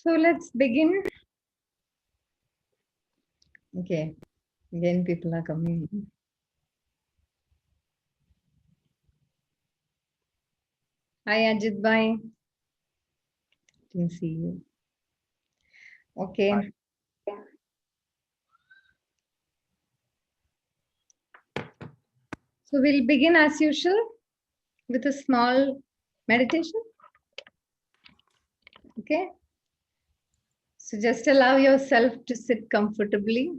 So let's begin. Okay, again people are coming. Hi Ajit bhai. Didn't see you. Okay. So we'll begin as usual with a small meditation. Okay. So just allow yourself to sit comfortably.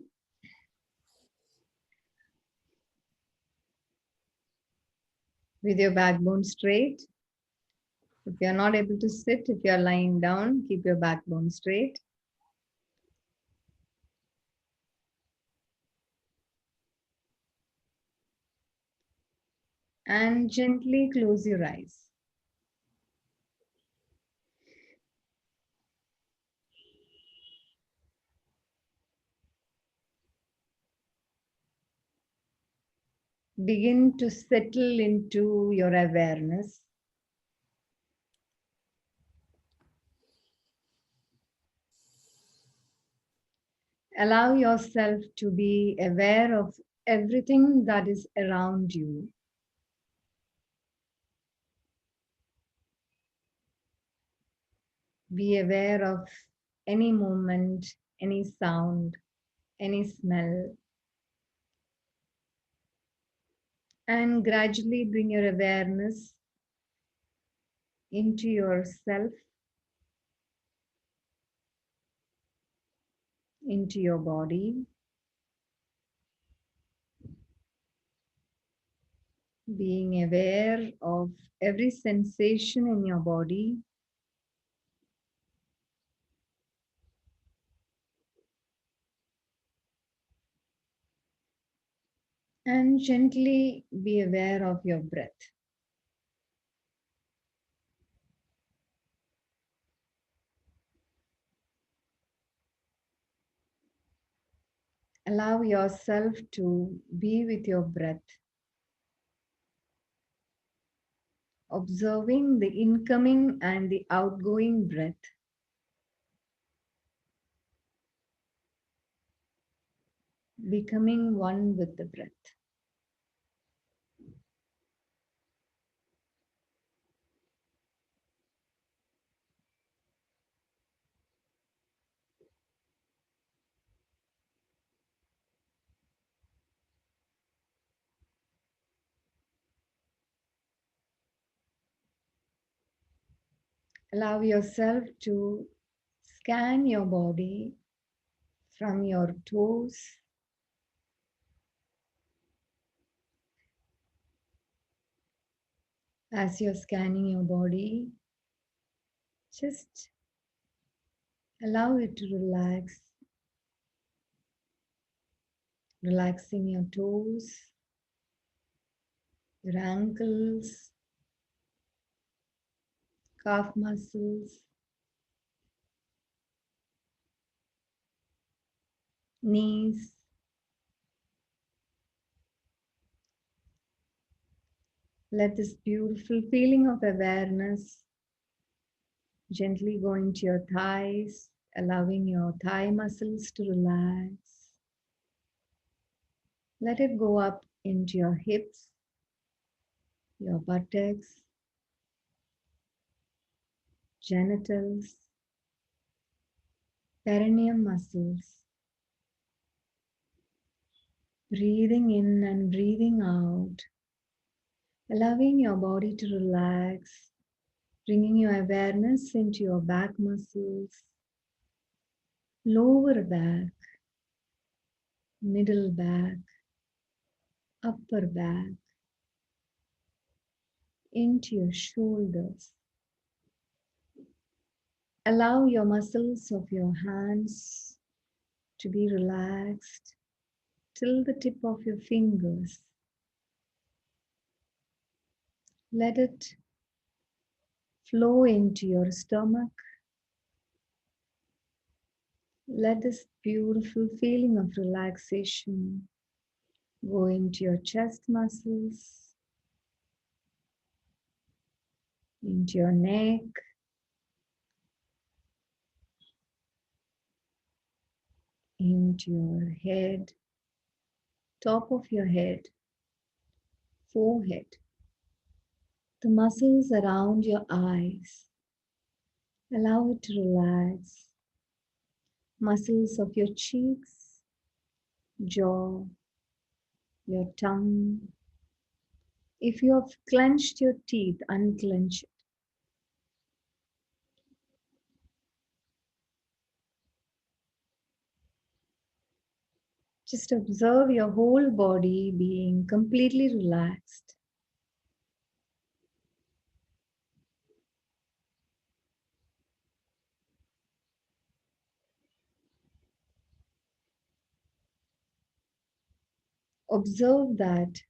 With your backbone straight. If you're not able to sit, if you're lying down, keep your backbone straight. And gently close your eyes. Begin to settle into your awareness. Allow yourself to be aware of everything that is around you. Be aware of any movement, any sound, any smell. And gradually bring your awareness into yourself, into your body. Being aware of every sensation in your body. And gently be aware of your breath. Allow yourself to be with your breath, observing the incoming and the outgoing breath. Becoming one with the breath. Allow yourself to scan your body from your toes as you're scanning your body. Just allow it to relax, relaxing your toes, your ankles, calf muscles, knees. Let this beautiful feeling of awareness gently go into your thighs, allowing your thigh muscles to relax. Let it go up into your hips, your buttocks, genitals, perineum muscles. Breathing in and breathing out, allowing your body to relax, bringing your awareness into your back muscles, lower back, middle back, upper back, into your shoulders. Allow your muscles of your hands to be relaxed till the tip of your fingers. Let it flow into your stomach. Let this beautiful feeling of relaxation go into your chest muscles, into your neck, to your head, top of your head, forehead, the muscles around your eyes. Allow it to relax. Muscles of your cheeks, jaw, your tongue. If you have clenched your teeth, unclench it. Just observe your whole body being completely relaxed. Observe that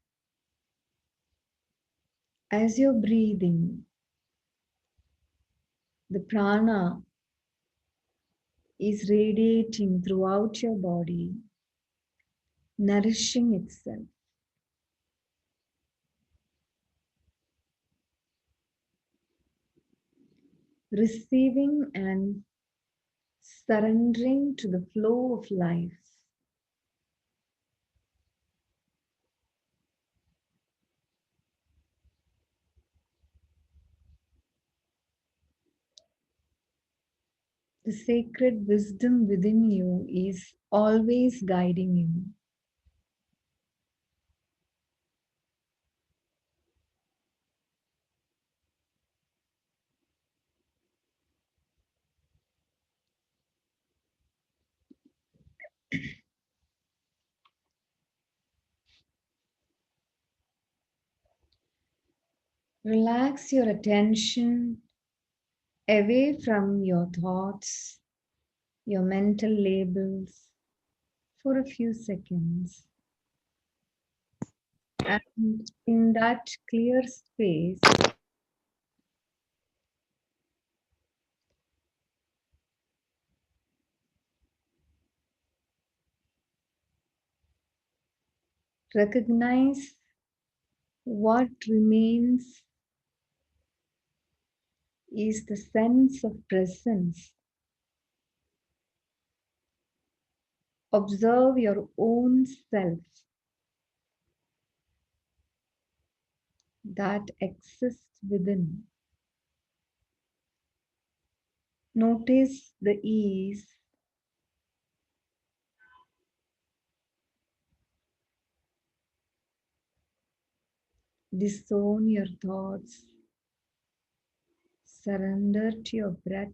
as you're breathing, the prana is radiating throughout your body, nourishing itself. Receiving and surrendering to the flow of life. The sacred wisdom within you is always guiding you. Relax your attention away from your thoughts, your mental labels for a few seconds. And in that clear space, recognize what remains is the sense of presence. Observe your own self that exists within. Notice the ease, disown your thoughts, surrender to your breath.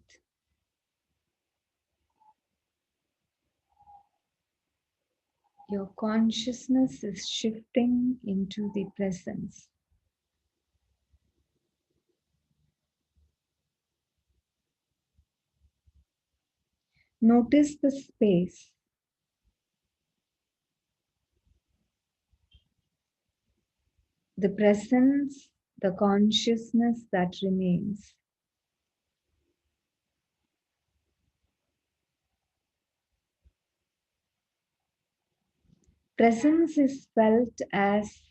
Your consciousness is shifting into the presence. Notice the space, the presence, the consciousness that remains. Presence is felt as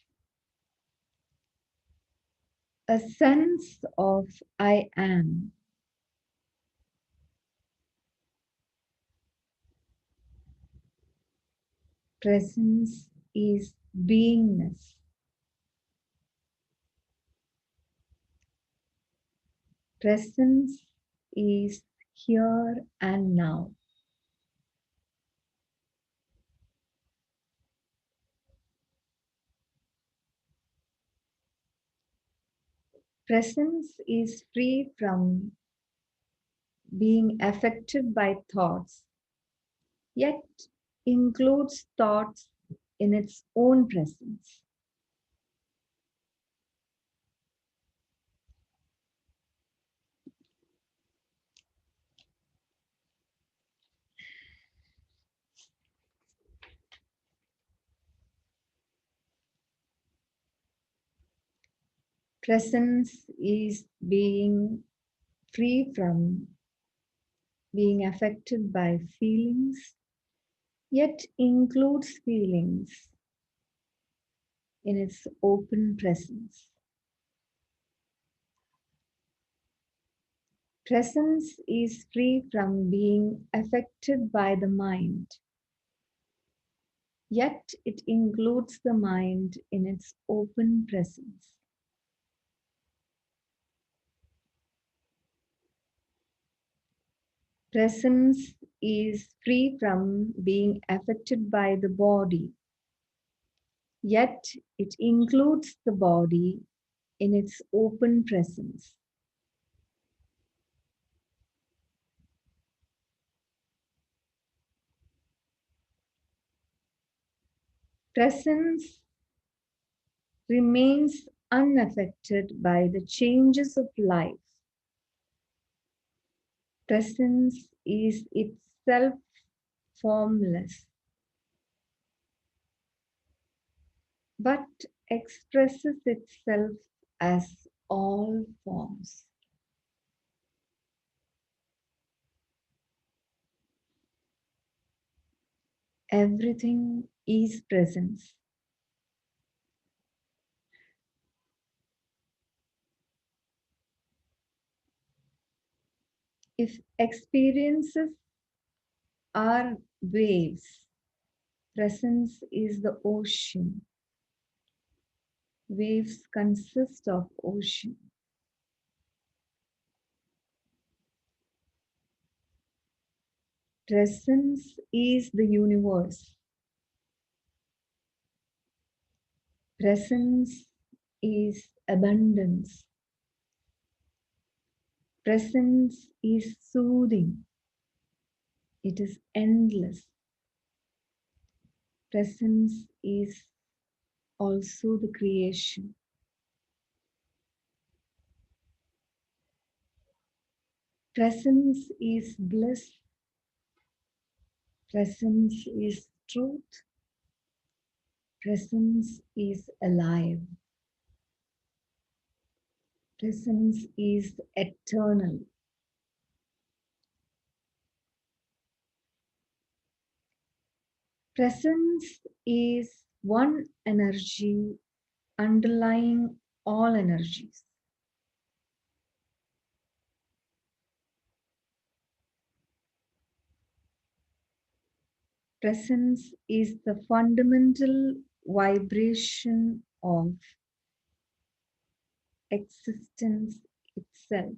a sense of I am. Presence is beingness. Presence is here and now. Presence is free from being affected by thoughts, yet includes thoughts in its own presence. Presence is being free from being affected by feelings, yet includes feelings in its open presence. Presence is free from being affected by the mind, yet it includes the mind in its open presence. Presence is free from being affected by the body, yet it includes the body in its open presence. Presence remains unaffected by the changes of life. Presence is itself formless, but expresses itself as all forms. Everything is presence. If experiences are waves, presence is the ocean. Waves consist of ocean. Presence is the universe. Presence is abundance. Presence is soothing. It is endless. Presence is also the creation. Presence is bliss. Presence is truth. Presence is alive. Presence is eternal. Presence is one energy underlying all energies. Presence is the fundamental vibration of existence itself.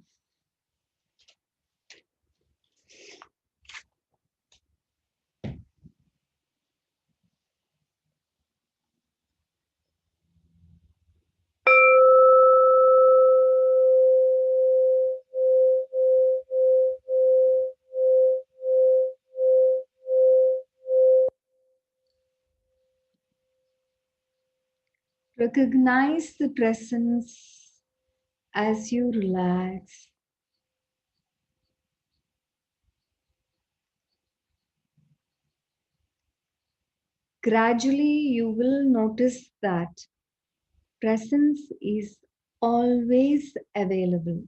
Recognize the presence as you relax. Gradually, you will notice that presence is always available.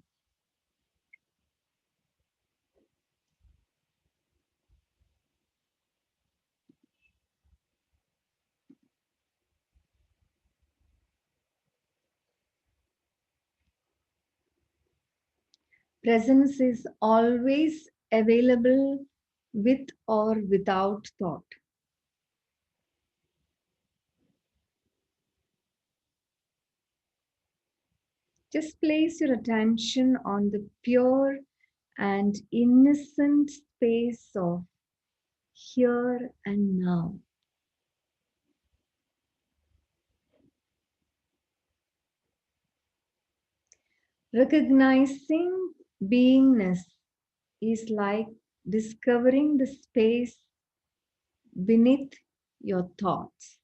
Presence is always available with or without thought. Just place your attention on the pure and innocent space of here and now. Recognizing beingness is like discovering the space beneath your thoughts.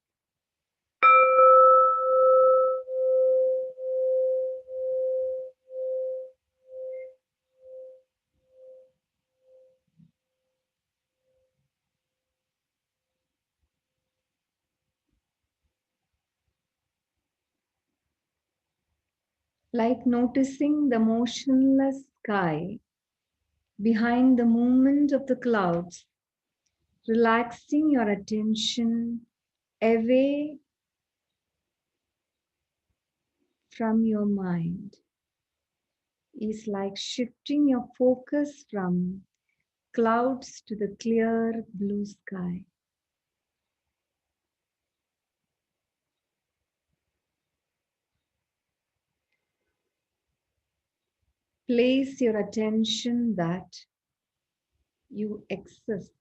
Like noticing the motionless sky behind the movement of the clouds, relaxing your attention away from your mind is like shifting your focus from clouds to the clear blue sky. place your attention that you exist.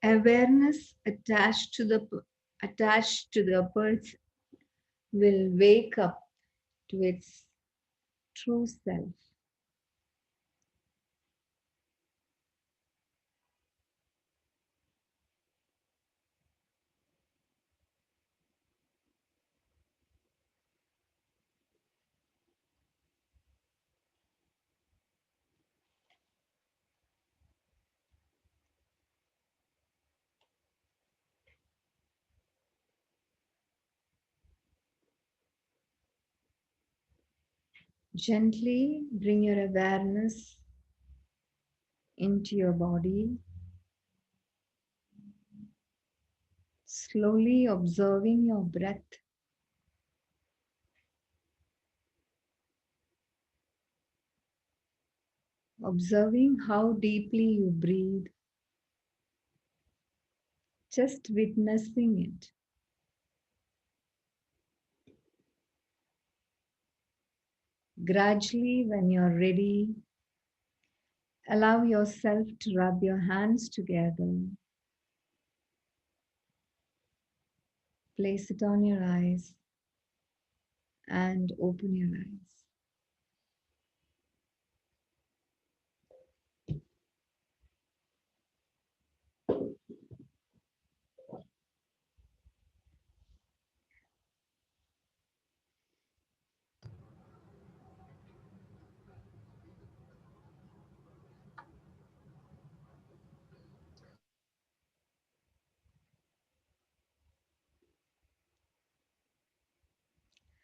Awareness attached to the person will wake up to its true self. Gently bring your awareness into your body, slowly observing your breath, observing how deeply you breathe, just witnessing it. Gradually, when you're ready, allow yourself to rub your hands together, place it on your eyes, and open your eyes.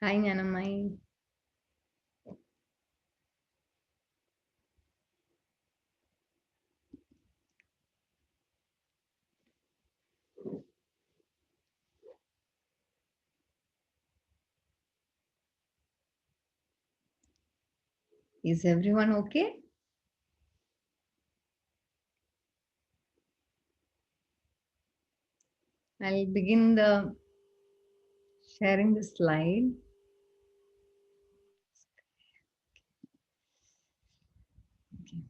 Hi, Nanamai. Is everyone okay? I'll begin the sharing the slide. Okay.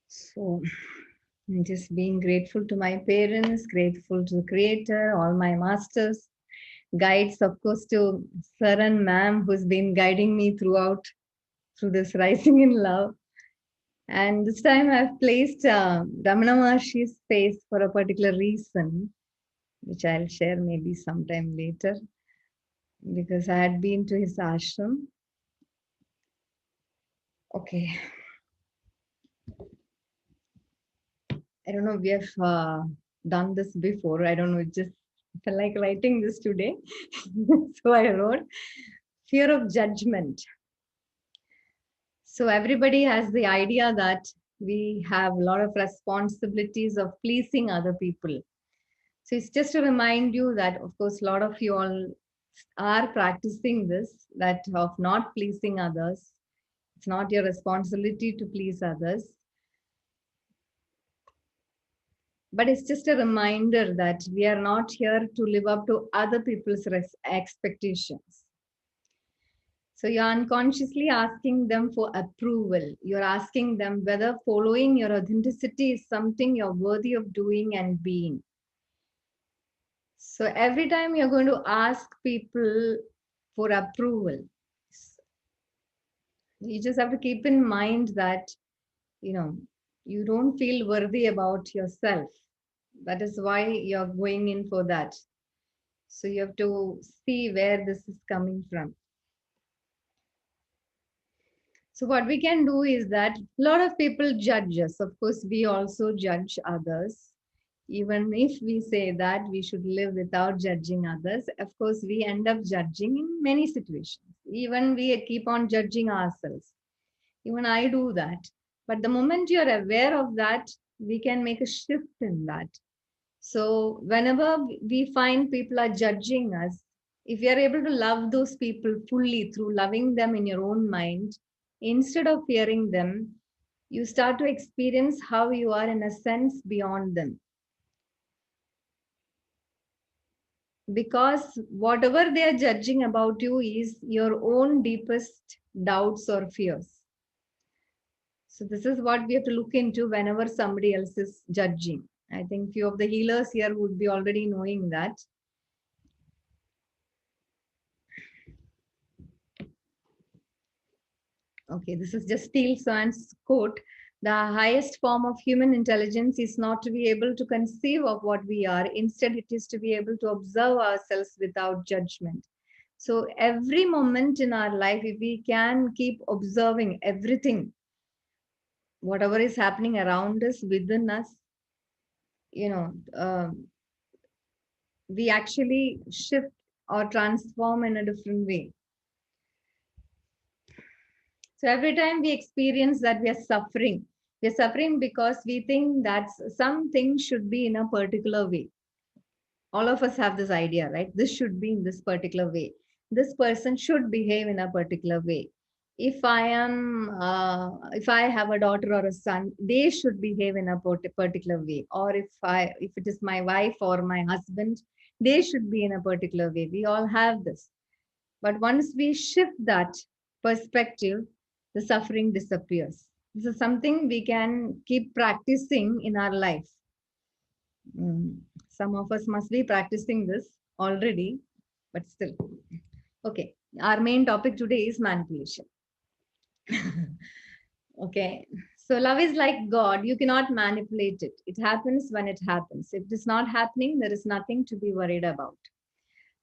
So, just being grateful to my parents, grateful to the creator, all my masters, guides, of course, to Sir and Ma'am, who's been guiding me throughout through this rising in love. And this time I've placed Ramana Maharshi's face for a particular reason, which I'll share maybe sometime later, because I had been to his ashram. Okay. I don't know, we have done this before. I don't know, it just felt like writing this today. So I wrote fear of judgment. So everybody has the idea that we have a lot of responsibilities of pleasing other people. So it's just to remind you that, of course, a lot of you all are practicing this, that of not pleasing others. It's not your responsibility to please others. But it's just a reminder that we are not here to live up to other people's expectations. So you're unconsciously asking them for approval. You're asking them whether following your authenticity is something you're worthy of doing and being. So every time you're going to ask people for approval, you just have to keep in mind that, you don't feel worthy about yourself. That is why you're going in for that. So you have to see where this is coming from. So what we can do is that a lot of people judge us. Of course, we also judge others. Even if we say that we should live without judging others, of course, we end up judging in many situations. Even we keep on judging ourselves. Even I do that. But the moment you're aware of that, we can make a shift in that. So whenever we find people are judging us, if you are able to love those people fully through loving them in your own mind, instead of fearing them, you start to experience how you are in a sense beyond them. Because whatever they are judging about you is your own deepest doubts or fears. So this is what we have to look into whenever somebody else is judging. I think few of the healers here would be already knowing that. Okay, this is just Steele Swan's quote. The highest form of human intelligence is not to be able to conceive of what we are. Instead, it is to be able to observe ourselves without judgment. So every moment in our life, if we can keep observing everything, whatever is happening around us, within us, you know, we actually shift or transform in a different way. So every time we experience that we are suffering because we think that something should be in a particular way. All of us have this idea, right? This should be in this particular way. This person should behave in a particular way. If I have a daughter or a son, they should behave in a particular way. Or if it is my wife or my husband, they should be in a particular way. We all have this. But once we shift that perspective, the suffering disappears. This is something we can keep practicing in our life. Some of us must be practicing this already, but still. Okay, our main topic today is manipulation. Okay, so love is like God. You cannot manipulate it. It happens when it happens. If it is not happening, there is nothing to be worried about.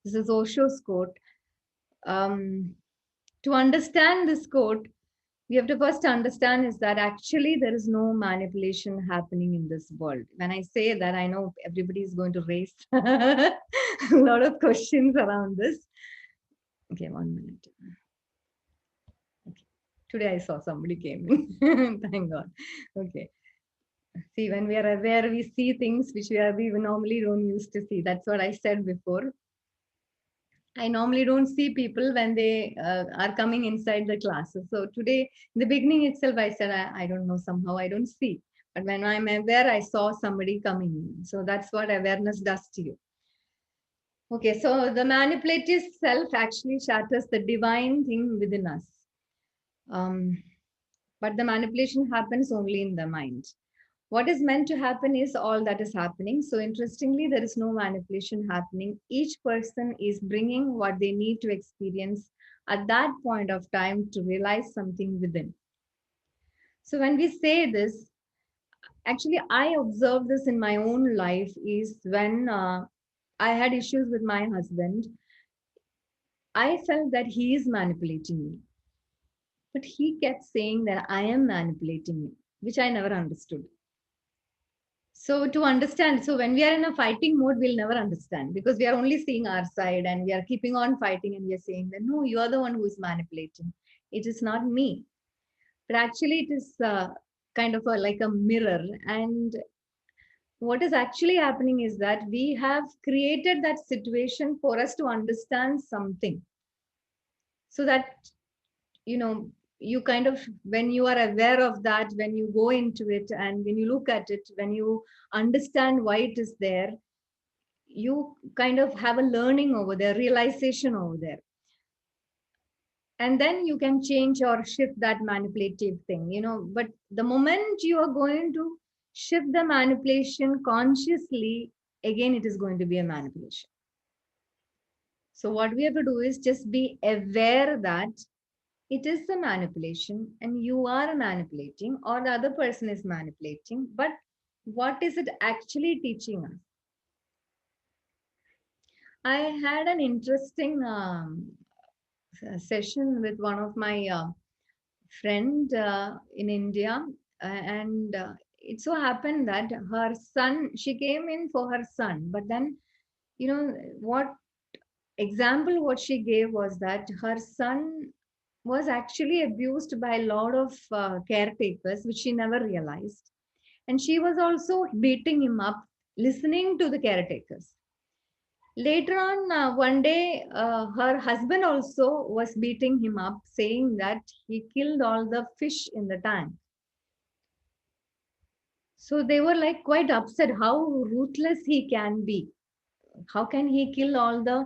This is Osho's quote. Um, to understand this quote, we have to first understand is that actually there is no manipulation happening in this world. When I say that, I know everybody is going to raise a lot of questions around this. Okay, 1 minute. Okay. Today I saw somebody came in. Thank God. Okay. See, when we are aware, we see things which we normally don't used to see. That's what I said before. I normally don't see people when they are coming inside the classes. So today, in the beginning itself, I said, I don't know, somehow I don't see. But when I'm aware, I saw somebody coming in. So that's what awareness does to you. Okay, so the manipulative self actually shatters the divine thing within us. But the manipulation happens only in the mind. What is meant to happen is all that is happening. So interestingly, there is no manipulation happening. Each person is bringing what they need to experience at that point of time to realize something within. So when we say this, actually I observed this in my own life is when I had issues with my husband. I felt that he is manipulating me, but he kept saying that I am manipulating him, which I never understood. So to understand, so when we are in a fighting mode, we'll never understand because we are only seeing our side and we are keeping on fighting and we are saying that no, you are the one who is manipulating. It is not me. But actually, it is kind of like a mirror. And what is actually happening is that we have created that situation for us to understand something. So that, you know, you kind of, when you are aware of that, when you go into it and when you look at it, when you understand why it is there, you kind of have a learning over there, realization over there. And then you can change or shift that manipulative thing, but the moment you are going to shift the manipulation consciously, again, it is going to be a manipulation. So what we have to do is just be aware that it is the manipulation and you are manipulating or the other person is manipulating, but what is it actually teaching us? I had an interesting session with one of my friend in India, and it so happened that her son, she came in for her son, but then, what example what she gave was that her son was actually abused by a lot of caretakers, which she never realized. And she was also beating him up, listening to the caretakers. Later on, one day, her husband also was beating him up, saying that he killed all the fish in the tank. So they were like quite upset how ruthless he can be. How can he kill all the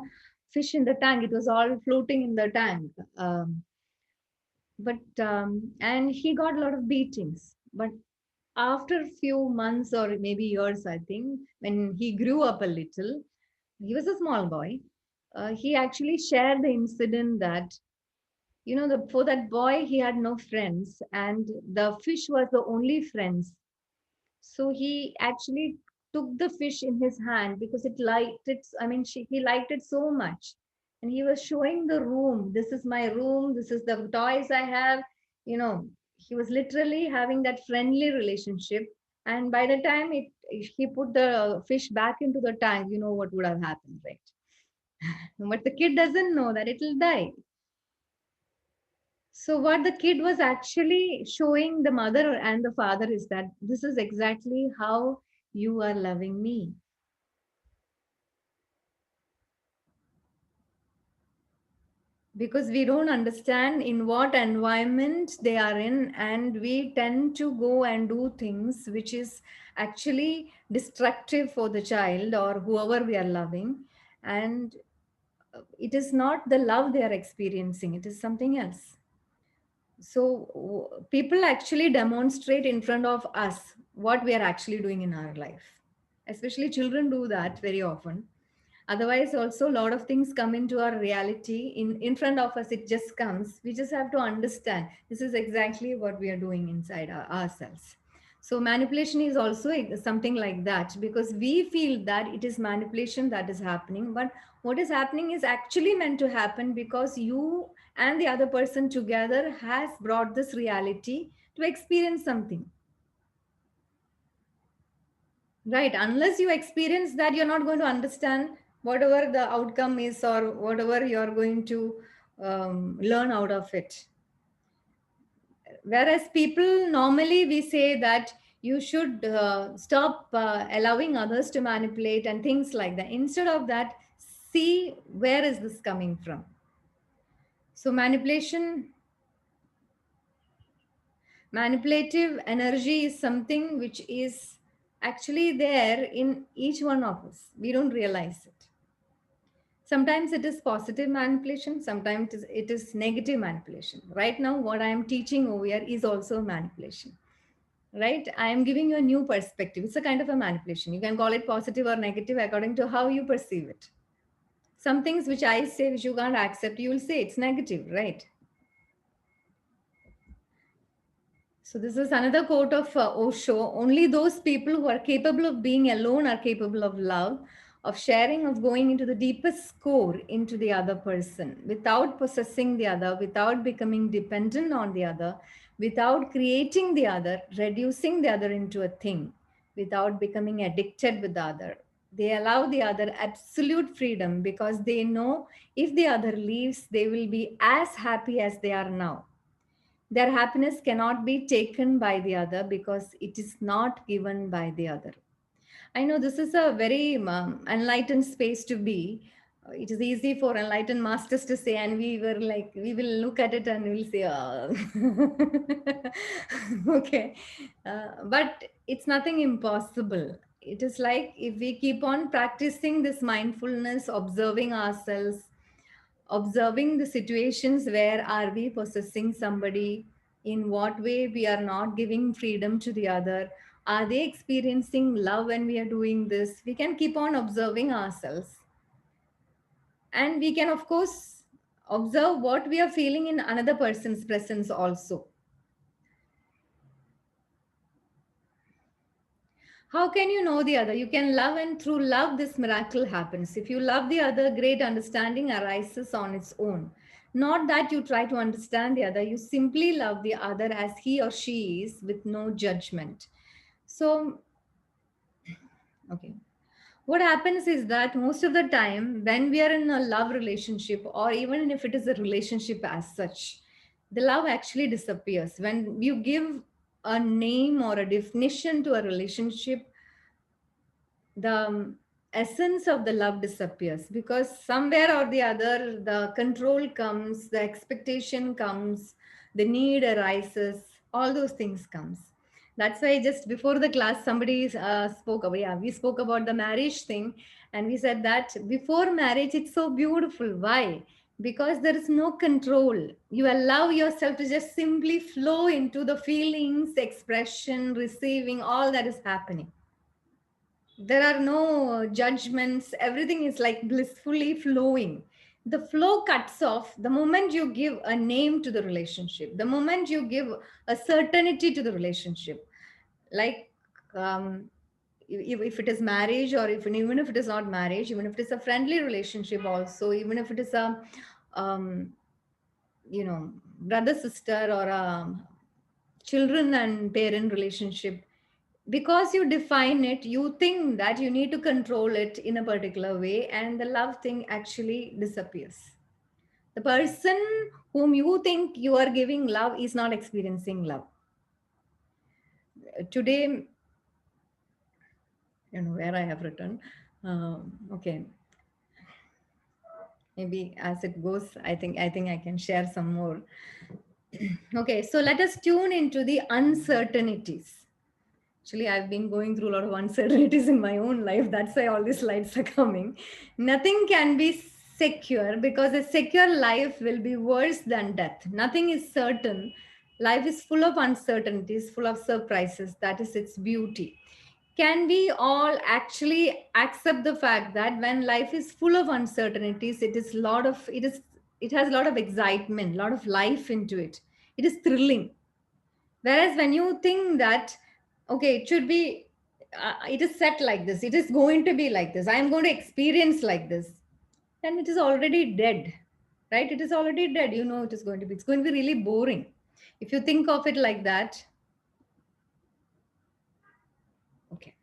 fish in the tank? It was all floating in the tank. But and he got a lot of beatings. But after a few months or maybe years, I think, when he grew up a little, he was a small boy. He actually shared the incident that, for that boy, he had no friends, and the fish was the only friends. So he actually took the fish in his hand because it liked it. I mean, he liked it so much. And he was showing the room. This is my room. This is the toys I have. You know, he was literally having that friendly relationship. And by the time he put the fish back into the tank, you know what would have happened, right? But the kid doesn't know that it'll die. So, what the kid was actually showing the mother and the father is that this is exactly how you are loving me. Because we don't understand in what environment they are in, and we tend to go and do things which is actually destructive for the child or whoever we are loving. And it is not the love they are experiencing, it is something else. So people actually demonstrate in front of us what we are actually doing in our life. Especially children do that very often. Otherwise, also a lot of things come into our reality in front of us. It just comes. We just have to understand this is exactly what we are doing inside ourselves. So manipulation is also something like that, because we feel that it is manipulation that is happening, but what is happening is actually meant to happen because you and the other person together has brought this reality to experience something. Right. Unless you experience that, you're not going to understand whatever the outcome is or whatever you're going to learn out of it. Whereas people normally we say that you should stop allowing others to manipulate and things like that. Instead of that, see where is this coming from. So manipulative energy is something which is actually there in each one of us. We don't realize it. Sometimes it is positive manipulation, sometimes it is negative manipulation. Right now, what I am teaching over here is also manipulation. Right? I am giving you a new perspective. It's a kind of a manipulation. You can call it positive or negative according to how you perceive it. Some things which I say, which you can't accept, you will say it's negative, right? So this is another quote of Osho. Only those people who are capable of being alone are capable of love, of sharing, of going into the deepest core into the other person, without possessing the other, without becoming dependent on the other, without creating the other, reducing the other into a thing, without becoming addicted with the other. They allow the other absolute freedom because they know if the other leaves, they will be as happy as they are now. Their happiness cannot be taken by the other because it is not given by the other. I know this is a very enlightened space to be. It is easy for enlightened masters to say, and we were like, we will look at it and we'll say, oh. Okay. But it's nothing impossible. It is like if we keep on practicing this mindfulness, observing ourselves, observing the situations where are we possessing somebody, in what way we are not giving freedom to the other, are they experiencing love when we are doing this, we can keep on observing ourselves, and we can of course observe what we are feeling in another person's presence also. How can you know the other? You can love, and through love, this miracle happens. If you love the other, great understanding arises on its own. Not that you try to understand the other, you simply love the other as he or she is with no judgment. So, okay. What happens is that most of the time, when we are in a love relationship, or even if it is a relationship as such, the love actually disappears. When you give a name or a definition to a relationship, the essence of the love disappears, because somewhere or the other the control comes, the expectation comes, the need arises, all those things comes. That's why just before the class somebody spoke about, yeah, we spoke about the marriage thing, and we said that before marriage it's so beautiful. Why? Because there is no control. You allow yourself to just simply flow into the feelings, expression, receiving, all that is happening. There are no judgments, everything is like blissfully flowing. The flow cuts off the moment you give a name to the relationship, the moment you give a certainty to the relationship. Like, um, if it is marriage, or if even if it is not marriage, even if it is a friendly relationship also, even if it is a um, brother sister, or a children and parent relationship, because you define it, you think that you need to control it in a particular way, and the love thing actually disappears. The person whom you think you are giving love is not experiencing love. Today, where I have written, okay, maybe as it goes, I think I can share some more. Okay, so let us tune into the uncertainties. Actually, I've been going through a lot of uncertainties in my own life. That's why all these lights are coming. Nothing can be secure, because a secure life will be worse than death. Nothing is certain. Life is full of uncertainties, full of surprises. That is its beauty. Can we all actually accept the fact that when life is full of uncertainties, it has a lot of excitement, a lot of life into it. It is thrilling. Whereas when you think that, okay, it should be, it is set like this, it is going to be like this, I am going to experience like this, then it is already dead, right? It is already dead. It is going to be, it's going to be really boring. If you think of it like that, okay.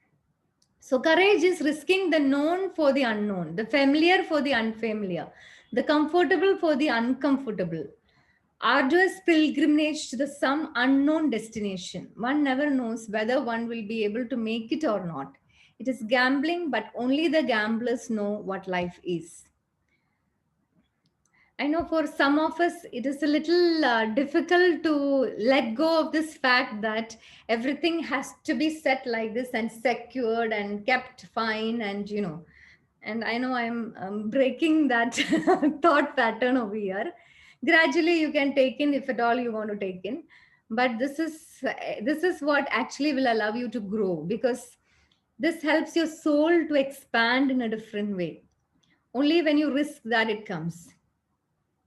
So courage is risking the known for the unknown, the familiar for the unfamiliar, the comfortable for the uncomfortable. Arduous pilgrimage to the some unknown destination. One never knows whether one will be able to make it or not. It is gambling, but only the gamblers know what life is. I know for some of us, it is a little difficult to let go of this fact that everything has to be set like this and secured and kept fine, and I know I'm breaking that thought pattern over here. Gradually, you can take in if at all you want to take in, but this is what actually will allow you to grow, because this helps your soul to expand in a different way. Only when you risk that it comes.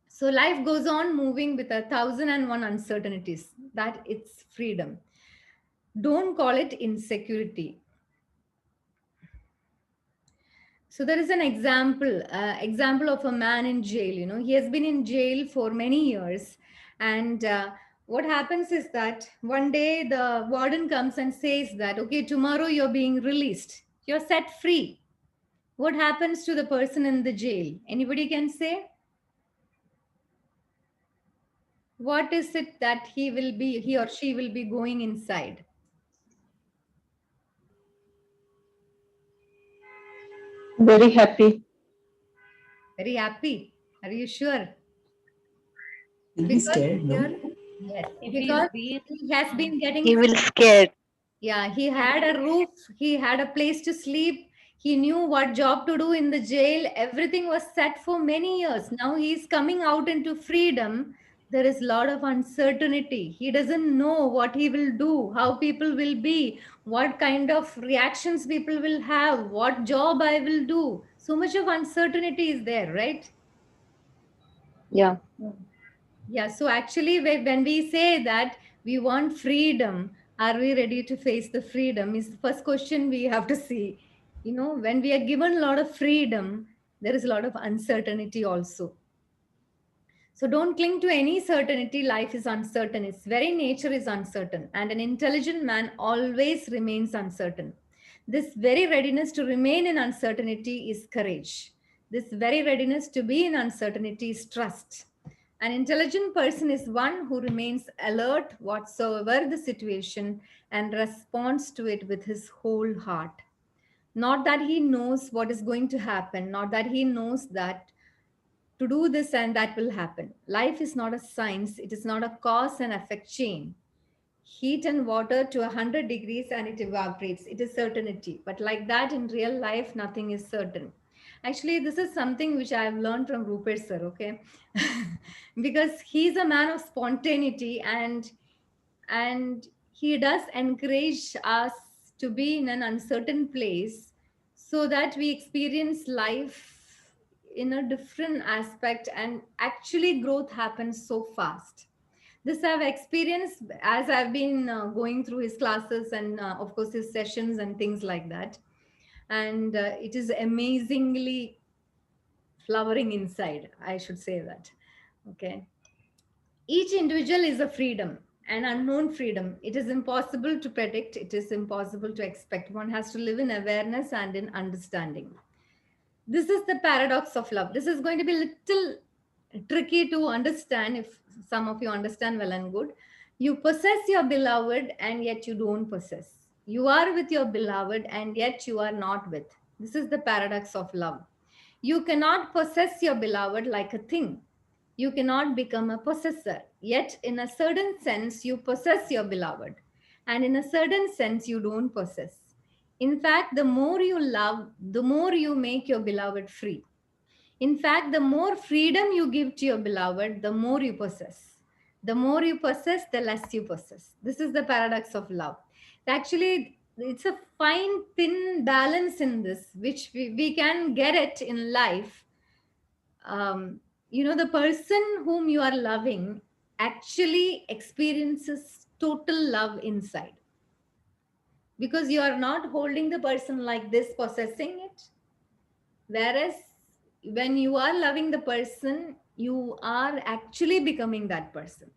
So life goes on moving with 1,001 uncertainties. That it's freedom. Don't call it insecurity. So there is an example of a man in jail. He has been in jail for many years, and what happens is that one day the warden comes and says that, okay, tomorrow you're being released, you're set free. What happens to the person in the jail? Anybody can say? What is it that he or she will be going inside? Very happy. Very happy. Are you sure? Will be Because scared, no? here, yes, If he's because been, he has been he getting, will scared. yeah, he had a roof, he had a place to sleep, he knew what job to do in the jail, everything was set for many years. Now he's coming out into freedom. There is a lot of uncertainty. He doesn't know what he will do, how people will be, what kind of reactions people will have, what job I will do. So much of uncertainty is there, right? Yeah. Yeah, so actually, when we say that we want freedom, are we ready to face the freedom? Is the first question we have to see. When we are given a lot of freedom, there is a lot of uncertainty also. So don't cling to any certainty. Life is uncertain. Its very nature is uncertain. And an intelligent man always remains uncertain. This very readiness to remain in uncertainty is courage. This very readiness to be in uncertainty is trust. An intelligent person is one who remains alert whatsoever the situation and responds to it with his whole heart. Not that he knows what is going to happen, not that he knows that to do this and that will happen. Life is not a science, it is not a cause and effect chain. Heat and water to 100 degrees and it evaporates. It is certainty. But like that in real life, nothing is certain. Actually, this is something which I have learned from Rupert sir, okay? Because he's a man of spontaneity, and he does encourage us to be in an uncertain place so that we experience life in a different aspect, and actually growth happens so fast. This I've experienced as I've been going through his classes and of course his sessions and things like that. And it is amazingly flowering inside, I should say that. Okay. Each individual is a freedom, an unknown freedom. It is impossible to predict, it is impossible to expect. One has to live in awareness and in understanding. This is the paradox of love. This is going to be little tricky to understand. If some of you understand, well and good. You possess your beloved and yet you don't possess. You are with your beloved and yet you are not with. This is the paradox of love. You cannot possess your beloved like a thing. You cannot become a possessor. Yet, in a certain sense, you possess your beloved. And in a certain sense, you don't possess. In fact, the more you love, the more you make your beloved free. In fact, the more freedom you give to your beloved, the more you possess. The more you possess, the less you possess. This is the paradox of love. Actually, it's a fine, thin balance in this, which we can get it in life. um, the person whom you are loving actually experiences total love inside, because you are not holding the person like this, possessing it. Whereas when you are loving the person, you are actually becoming that person.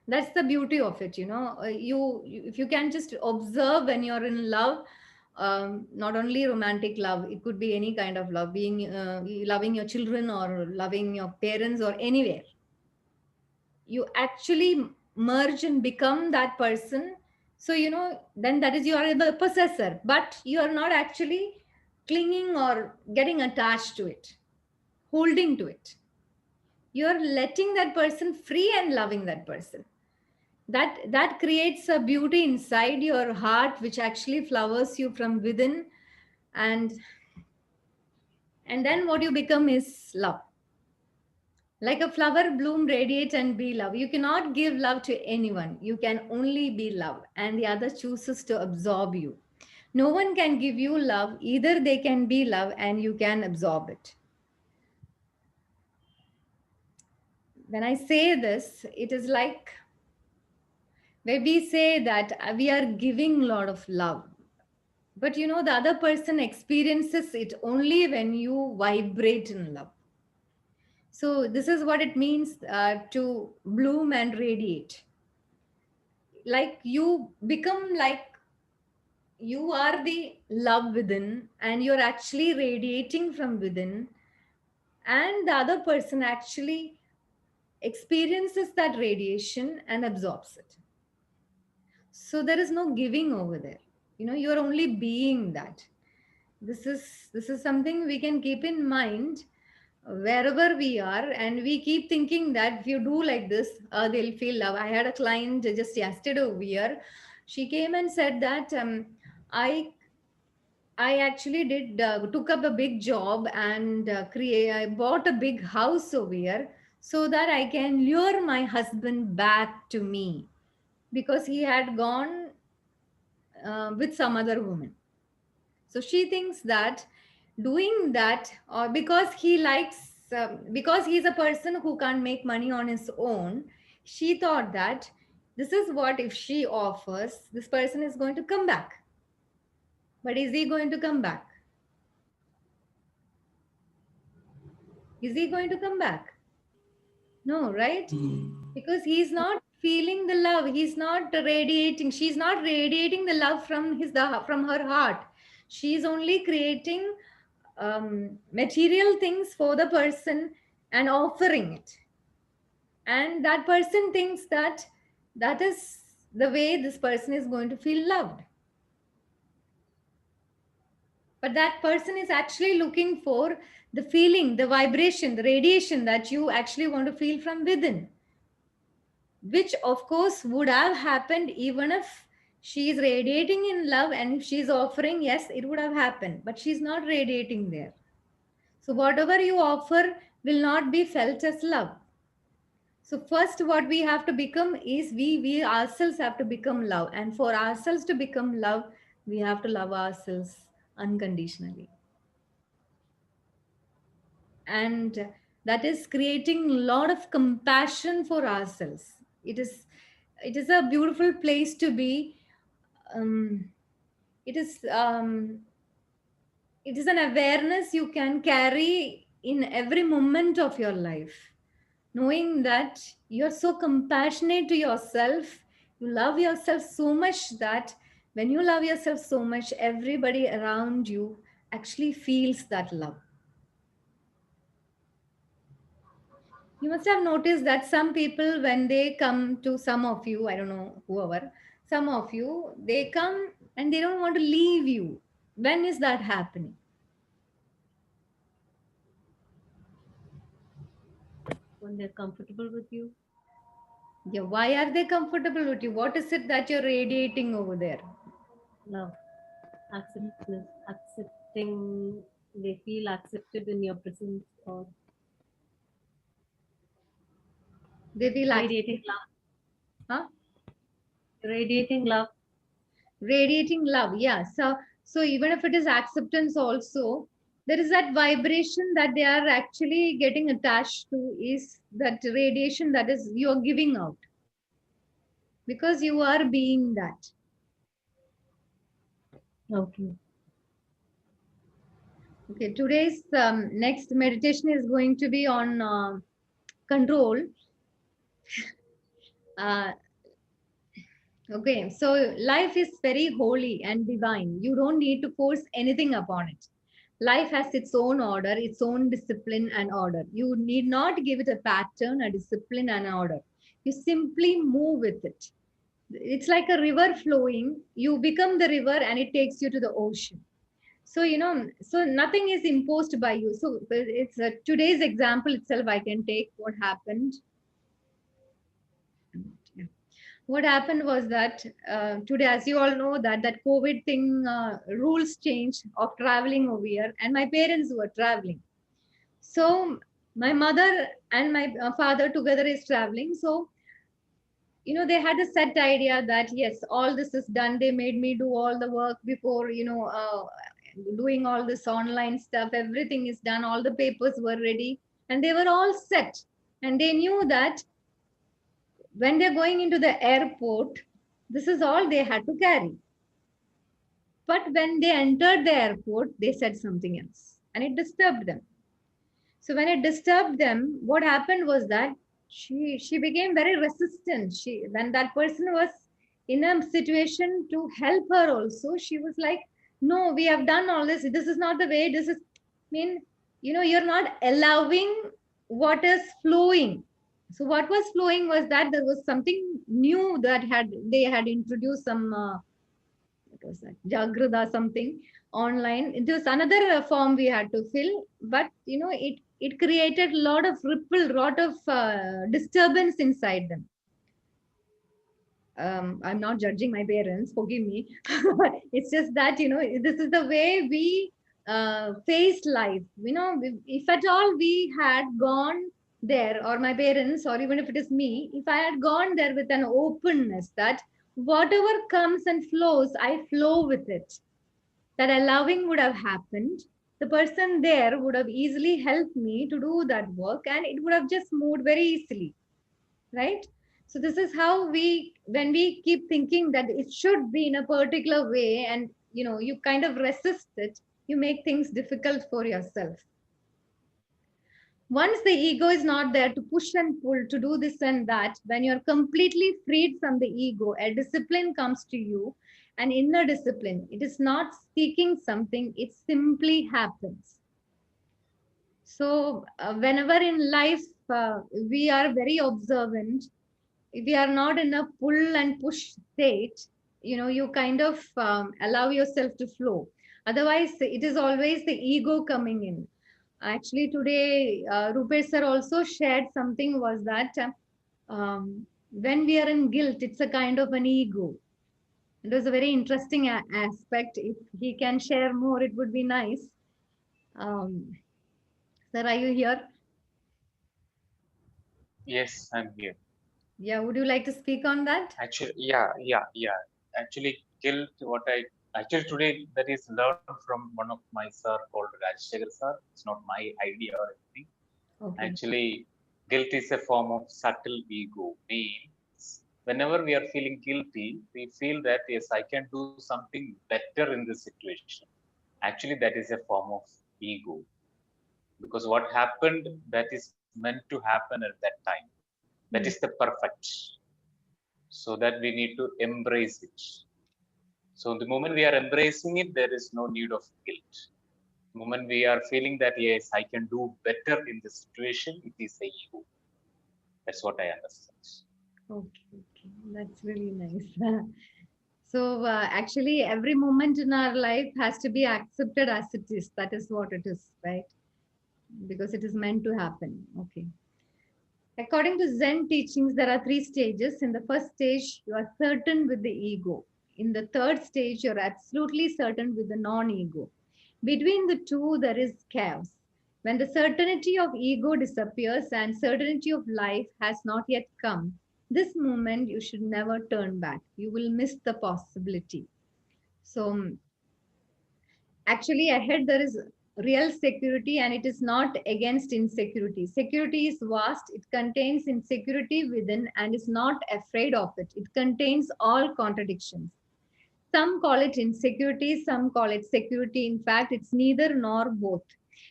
That's the beauty of it. If you can just observe when you're in love, not only romantic love, it could be any kind of love, being loving your children or loving your parents or anywhere. You actually merge and become that person. So then that is, you are the possessor, but you are not actually clinging or getting attached to it, holding to it. You're letting that person free and loving that person. That creates a beauty inside your heart which actually flowers you from within. And and then what you become is love. Like a flower bloom, radiate and be love. You cannot give love to anyone. You can only be love, and the other chooses to absorb you. No one can give you love. Either they can be love and you can absorb it. When I say this, it is like where we say that we are giving a lot of love. But the other person experiences it only when you vibrate in love. So, this is what it means to bloom and radiate. Like you become like you are the love within, and you're actually radiating from within, and the other person actually experiences that radiation and absorbs it. So there is no giving over there. You're only being that. This is something we can keep in mind wherever we are, and we keep thinking that if you do like this, they'll feel love. I had a client just yesterday over here. She came and said that I actually did took up a big job and create. I bought a big house over here so that I can lure my husband back to me, because he had gone with some other woman. So she thinks that doing that, or because he likes, because he's a person who can't make money on his own, she thought that this is what, if she offers, this person is going to come back. But is he going to come back? Is he going to come back? No, right? Because he's not feeling the love. He's not radiating. She's not radiating the love from her heart. She's only creating material things for the person and offering it. And that person thinks that that is the way this person is going to feel loved. But that person is actually looking for the feeling, the vibration, the radiation that you actually want to feel from within, which of course would have happened even if she is radiating in love, and if she is offering, yes, it would have happened, but she's not radiating there. So whatever you offer will not be felt as love. So first what we have to become is we ourselves have to become love, and for ourselves to become love, we have to love ourselves unconditionally. And that is creating a lot of compassion for ourselves. It is a beautiful place to be. Um, it is um, it is an awareness you can carry in every moment of your life, knowing that you're so compassionate to yourself. You love yourself so much that when you love yourself so much, everybody around you actually feels that love. You must have noticed that some people, when they come to some of you, I don't know, whoever, some of you, they come and they don't want to leave you. When is that happening? When they're comfortable with you. Yeah, why are they comfortable with you? What is it that you're radiating over there? Love, acceptance, accepting, they feel accepted in your presence, or They feel radiating love, huh? radiating love. Radiating love. Yeah. So even if it is acceptance also, there is that vibration that they are actually getting attached to, is that radiation that is you're giving out, because you are being that. Okay. Okay, today's next meditation is going to be on control. Uh, okay, so life is very holy and divine. You don't need to force anything upon it. Life has its own order, its own discipline and order. You need not give it a pattern, a discipline, and an order. You simply move with it. It's like a river flowing. You become the river and it takes you to the ocean. So so nothing is imposed by you. So it's today's example itself I can take. What happened was that today, as you all know, that COVID thing, rules changed of traveling over here, and my parents were traveling. So my mother and my father together is traveling. So they had a set idea that yes, all this is done. They made me do all the work before, doing all this online stuff. Everything is done, all the papers were ready, and they were all set. And they knew that when they're going into the airport, this is all they had to carry. But when they entered the airport, they said something else, and it disturbed them. So when it disturbed them, what happened was that she became very resistant. When that person was in a situation to help her also, she was like, "No, we have done all this. This is not the way. This is, I mean, you're not allowing what is flowing." So what was flowing was that there was something new that they had introduced some. What was that, jagrada something online. It was another form we had to fill, but it created a lot of ripple, lot of disturbance inside them. I'm not judging my parents, forgive me. It's just that this is the way we face life. If at all we had gone there, or my parents, or even if it is me, if I had gone there with an openness that whatever comes and flows, I flow with it, that allowing would have happened. The person there would have easily helped me to do that work, and it would have just moved very easily, right? So this is how when we keep thinking that it should be in a particular way, and you kind of resist it, you make things difficult for yourself. Once the ego is not there to push and pull to do this and that, when you're completely freed from the ego, a discipline comes to you, an inner discipline. It is not seeking something, it simply happens. So whenever in life we are very observant, if we are not in a pull and push state, you kind of allow yourself to flow. Otherwise, it is always the ego coming in. Actually, today, Rupesh sir also shared something was that when we are in guilt, it's a kind of an ego. It was a very interesting aspect. If he can share more, it would be nice. Um, Sir, are you here? Yes, I'm here. Yeah, would you like to speak on that? Actually, yeah. Actually, guilt, actually today that is learned from one of my sir called Rajshekhar sir. It's not my idea or anything. Okay. Actually, guilt is a form of subtle ego. Means whenever we are feeling guilty, we feel that yes, I can do something better in this situation. Actually, that is a form of ego because what happened that is meant to happen at that time. That is Hmm. the perfect. So that we need to embrace it. So the moment we are embracing it, there is no need of guilt. The moment we are feeling that yes, I can do better in this situation, it is the ego. That's what I understand. Okay, okay. That's really nice. So, actually, every moment in our life has to be accepted as it is. That is what it is, right? Because it is meant to happen. Okay. According to Zen teachings, there are three stages. In the first stage, you are certain with the ego. In the third stage, you're absolutely certain with the non ego. Between the two, there is chaos. When the certainty of ego disappears and certainty of life has not yet come, this moment you should never turn back. You will miss the possibility. So, actually, ahead there is real security, and it is not against insecurity. Security is vast, it contains insecurity within and is not afraid of it. It contains all contradictions. Some call it insecurity, some call it security. In fact, it's neither nor both.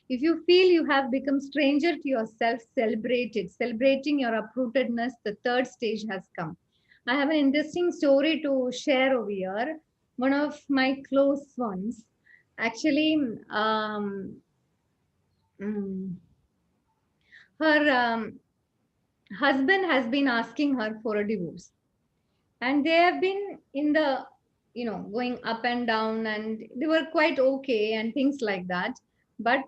If you feel you have become stranger to yourself, celebrate it. Celebrating your uprootedness, the third stage has come. I have an interesting story to share over here. One of my close ones, actually, mm, her husband has been asking her for a divorce, and they have been in the going up and down, and they were quite okay and things like that. But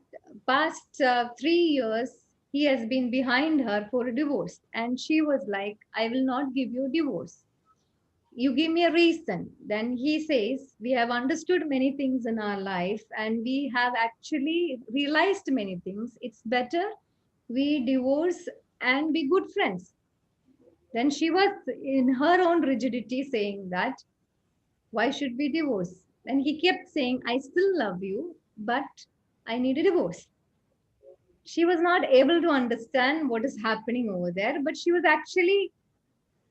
past 3 years he has been behind her for a divorce, and she was like, I will not give you a divorce, you give me a reason. Then he says, we have understood many things in our life and we have actually realized many things, it's better we divorce and be good friends. Then she was in her own rigidity saying that, why should we divorce? And he kept saying, I still love you, but I need a divorce. She was not able to understand what is happening over there, but she was actually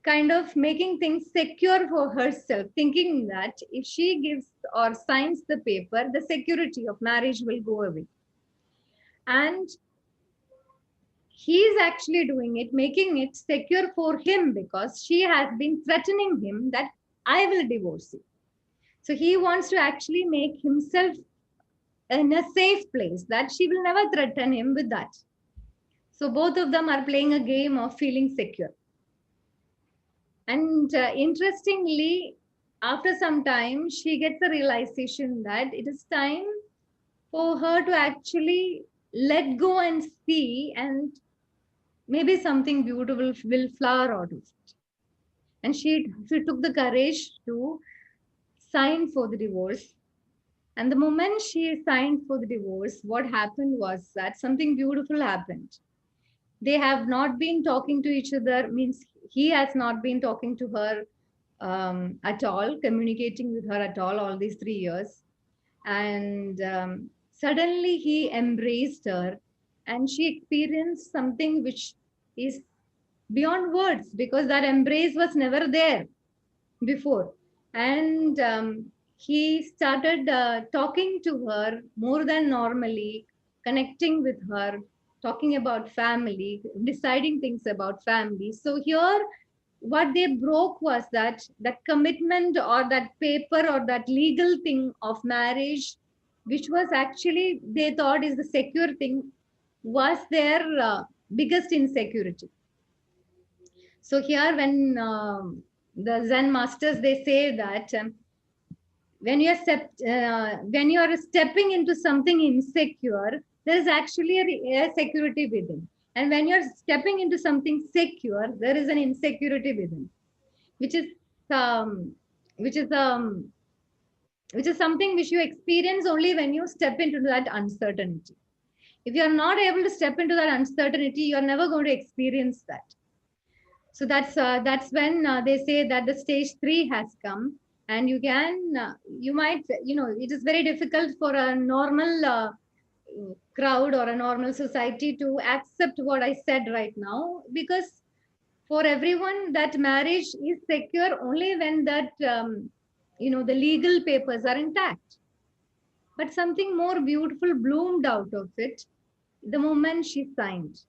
kind of making things secure for herself, thinking that if she gives or signs the paper, the security of marriage will go away. And he is actually doing it, making it secure for him, because she has been threatening him that I will divorce you. So he wants to actually make himself in a safe place that she will never threaten him with that. So both of them are playing a game of feeling secure. And interestingly, after some time, she gets a realization that it is time for her to actually let go and see, and maybe something beautiful will flower out of it. And she took the courage to sign for the divorce. And the moment she signed for the divorce, what happened was that something beautiful happened. They have not been talking to each other, means he has not been talking to her at all, communicating with her at all these 3 years. And suddenly he embraced her, and she experienced something which is beyond words, because that embrace was never there before. And he started talking to her more than normally, connecting with her, talking about family, deciding things about family. So here what they broke was that commitment, or that paper, or that legal thing of marriage, which was actually they thought is the secure thing, was there biggest insecurity. So here, when the Zen masters, they say that when you are stepping into something insecure, there is actually a security within, and when you are stepping into something secure, there is an insecurity within, which is um, which is um, which is something which you experience only when you step into that uncertainty. If you are not able to step into that uncertainty, you are never going to experience that. So that's when they say that the stage 3 has come, and you might, it is very difficult for a normal crowd or a normal society to accept what I said right now, because for everyone that marriage is secure only when that the legal papers are intact. But something more beautiful bloomed out of it the moment she signed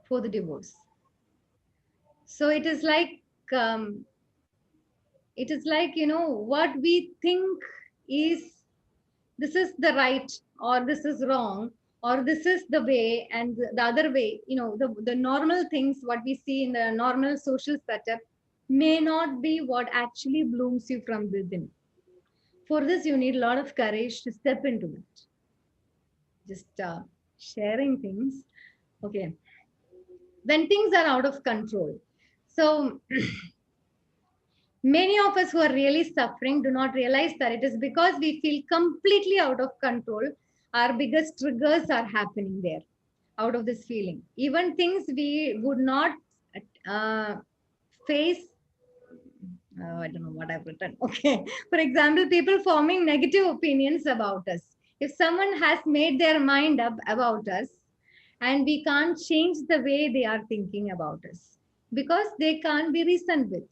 for the divorce. So um, it is like, what we think is, this is the right, or this is wrong, or this is the way, and the other way, the normal things what we see in the normal social setup may not be what actually blooms you from within. For this, you need a lot of courage to step into it. Just sharing things. Okay. When things are out of control. So many of us who are really suffering do not realize that it is because we feel completely out of control. Our biggest triggers are happening there, out of this feeling. Even things we would not uh, face. I don't know what I've written. Okay. For example, people forming negative opinions about us. If someone has made their mind up about us, and we can't change the way they are thinking about us because they can't be reasoned with.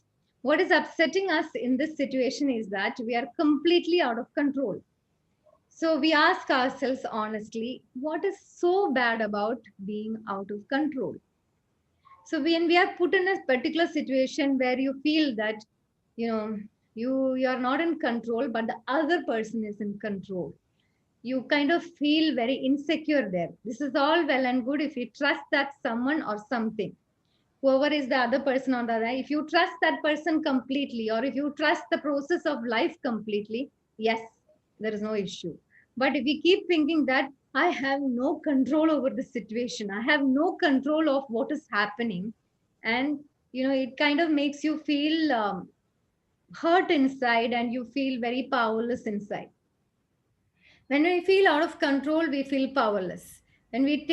What is upsetting us in this situation is that we are completely out of control. So we ask ourselves honestly, what is so bad about being out of control? So when we are put in a particular situation where you feel that, you know, you are not in control, but the other person is in control, you kind of feel very insecure there. This is all well and good if you trust that someone or something, whoever is the other person on the other. If you trust that person completely, or if you trust the process of life completely, yes, there is no issue. But if we keep thinking that I have no control over the situation, I have no control of what is happening, and it kind of makes you feel hurt inside, and you feel very powerless inside. When we feel out of control, we feel powerless. When we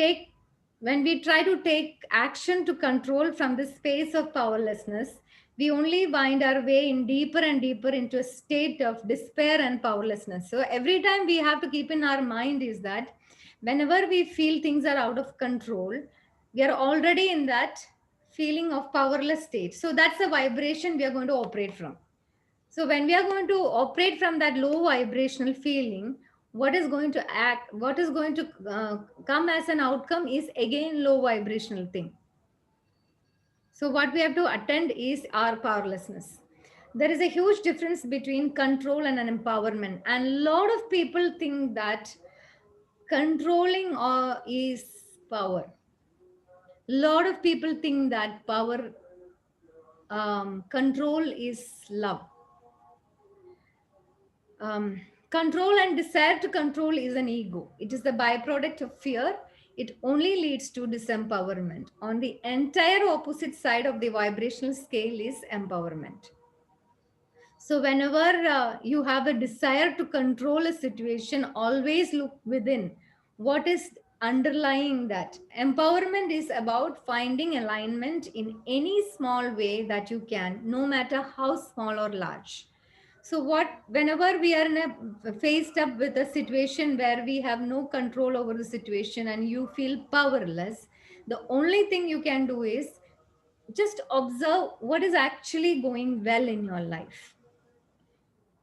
try to take action to control from the space of powerlessness, we only wind our way in deeper and deeper into a state of despair and powerlessness. So every time we have to keep in our mind is that whenever we feel things are out of control, we are already in that feeling of powerless state. So that's the vibration we are going to operate from. So when we are going to operate from that low vibrational feeling, what is going to come as an outcome is again low vibrational thing. So what we have to attend is our powerlessness. There is a huge difference between control and an empowerment. And a lot of people think that controlling is power. A lot of people think that control is love. Control and desire to control is an ego. It is the byproduct of fear. It only leads to disempowerment. On the entire opposite side of the vibrational scale is empowerment. So, whenever you have a desire to control a situation, always look within. What is underlying that? Empowerment is about finding alignment in any small way that you can, no matter how small or large. So whenever we are faced up with a situation where we have no control over the situation and you feel powerless, the only thing you can do is just observe what is actually going well in your life.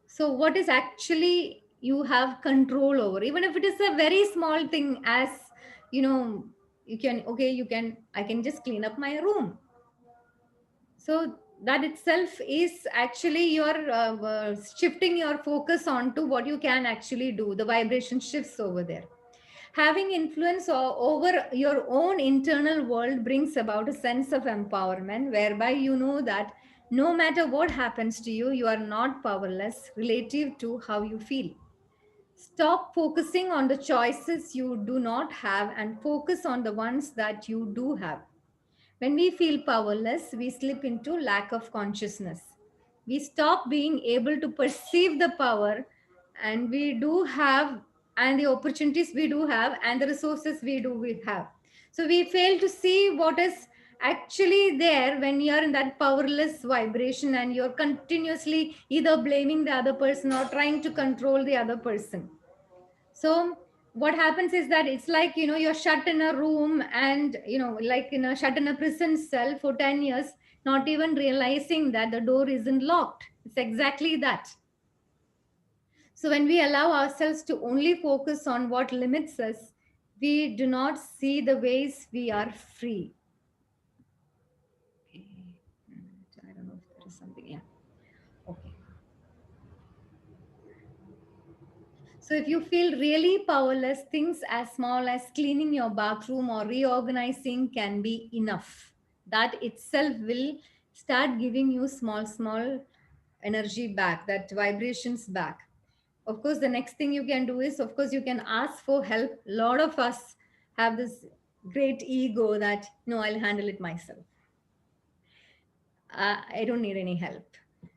So what is actually you have control over, even if it is a very small thing, as you know, I can just clean up my room. So that itself is actually your shifting your focus onto what you can actually do. The vibration shifts over there. Having influence over your own internal world brings about a sense of empowerment, whereby you know that no matter what happens to you, you are not powerless relative to how you feel. Stop focusing on the choices you do not have and focus on the ones that you do have. When we feel powerless, we slip into lack of consciousness. We stop being able to perceive the power and we do have, and the opportunities we do have, and the resources we have. So we fail to see what is actually there when you're in that powerless vibration and you're continuously either blaming the other person or trying to control the other person. So what happens is that it's like, you're shut in a room and, like shut in a prison cell for 10 years, not even realizing that the door isn't locked. It's exactly that. So when we allow ourselves to only focus on what limits us, we do not see the ways we are free. Okay. I don't know if there is something. Yeah. Okay. So if you feel really powerless, things as small as cleaning your bathroom or reorganizing can be enough. That itself will start giving you small energy back, that vibrations back. Of course, the next thing you can do is, of course, you can ask for help. A lot of us have this great ego that, no, I'll handle it myself. I don't need any help.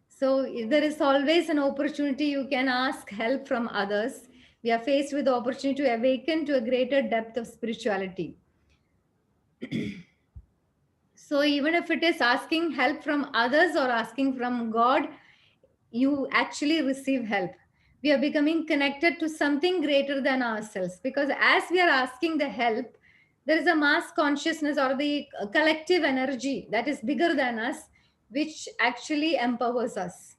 So there is always an opportunity you can ask help from others. We are faced with the opportunity to awaken to a greater depth of spirituality. So even if it is asking help from others or asking from God, you actually receive help. We are becoming connected to something greater than ourselves, because as we are asking the help, there is a mass consciousness or the collective energy that is bigger than us, which actually empowers us.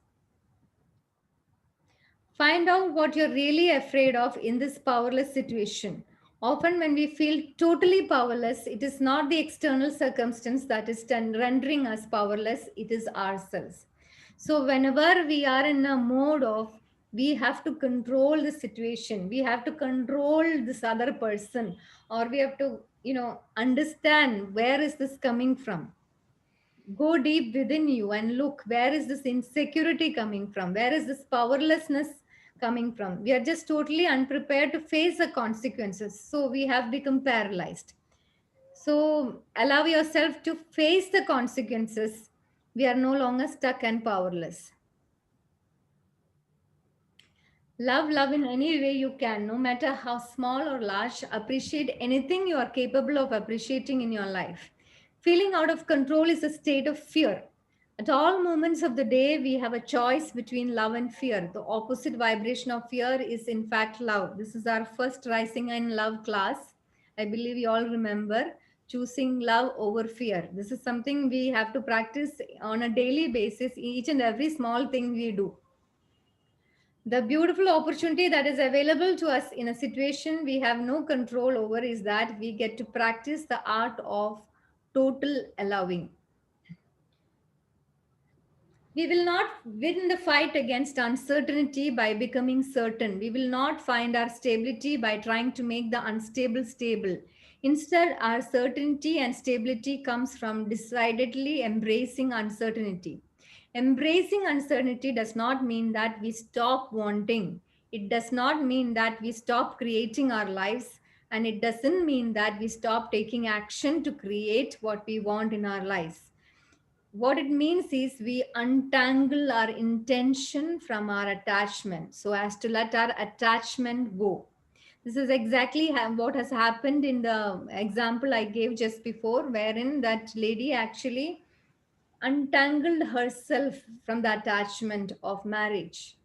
Find out what you're really afraid of in this powerless situation. Often, when we feel totally powerless, it is not the external circumstance that is rendering us powerless, it is ourselves. So, whenever we are in a mode of we have to control the situation, we have to control this other person, or we have to, understand where is this coming from. Go deep within you and look, where is this insecurity coming from, where is this powerlessness coming from. We are just totally unprepared to face the consequences, so we have become paralyzed. So allow yourself to face the consequences. We are no longer stuck and powerless. Love in any way you can, no matter how small or large. Appreciate anything you are capable of appreciating in your life. Feeling out of control is a state of fear. At all moments of the day, we have a choice between love and fear. The opposite vibration of fear is, in fact, love. This is our first Rising in Love class. I believe you all remember choosing love over fear. This is something we have to practice on a daily basis, each and every small thing we do. The beautiful opportunity that is available to us in a situation we have no control over is that we get to practice the art of total allowing. We will not win the fight against uncertainty by becoming certain. We will not find our stability by trying to make the unstable stable. Instead, our certainty and stability comes from decidedly embracing uncertainty. Embracing uncertainty does not mean that we stop wanting. It does not mean that we stop creating our lives. And it doesn't mean that we stop taking action to create what we want in our lives. What it means is we untangle our intention from our attachment so as to let our attachment go. This is exactly what has happened in the example I gave just before, wherein that lady actually untangled herself from the attachment of marriage.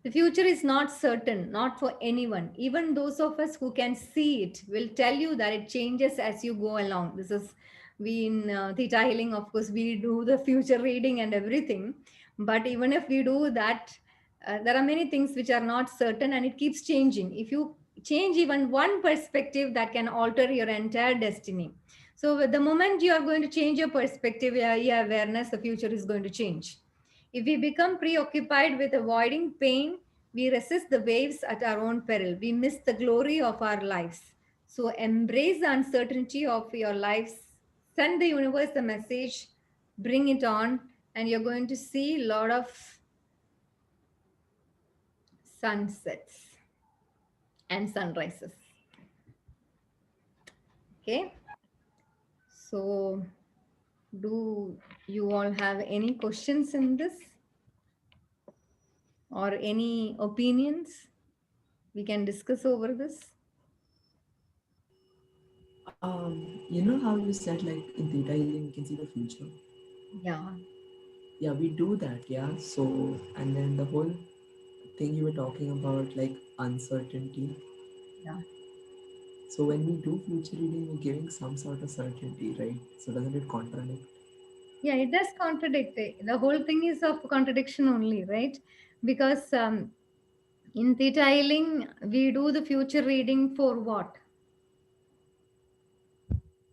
The future is not certain, not for anyone. Even those of us who can see it will tell you that it changes as you go along. This is, we in Theta Healing, of course, we do the future reading and everything. But even if we do that, there are many things which are not certain and it keeps changing. If you change even one perspective, that can alter your entire destiny. So the moment you are going to change your perspective, your awareness, the future is going to change. If we become preoccupied with avoiding pain, We resist the waves at our own peril. We miss the glory of our lives. So embrace the uncertainty of your lives. Send the universe the message, bring it on, and you're going to see a lot of sunsets and sunrises. Okay. So, do you all have any questions in this or any opinions we can discuss over this? You know how you said like in theta healing we can see the future. Yeah. Yeah, we do that. Yeah. So and then the whole thing you were talking about like uncertainty. Yeah. So when we do future reading, we're giving some sort of certainty, right? So doesn't it contradict? Yeah, it does contradict it. The whole thing is of contradiction only, right? Because in theta healing, we do the future reading for what?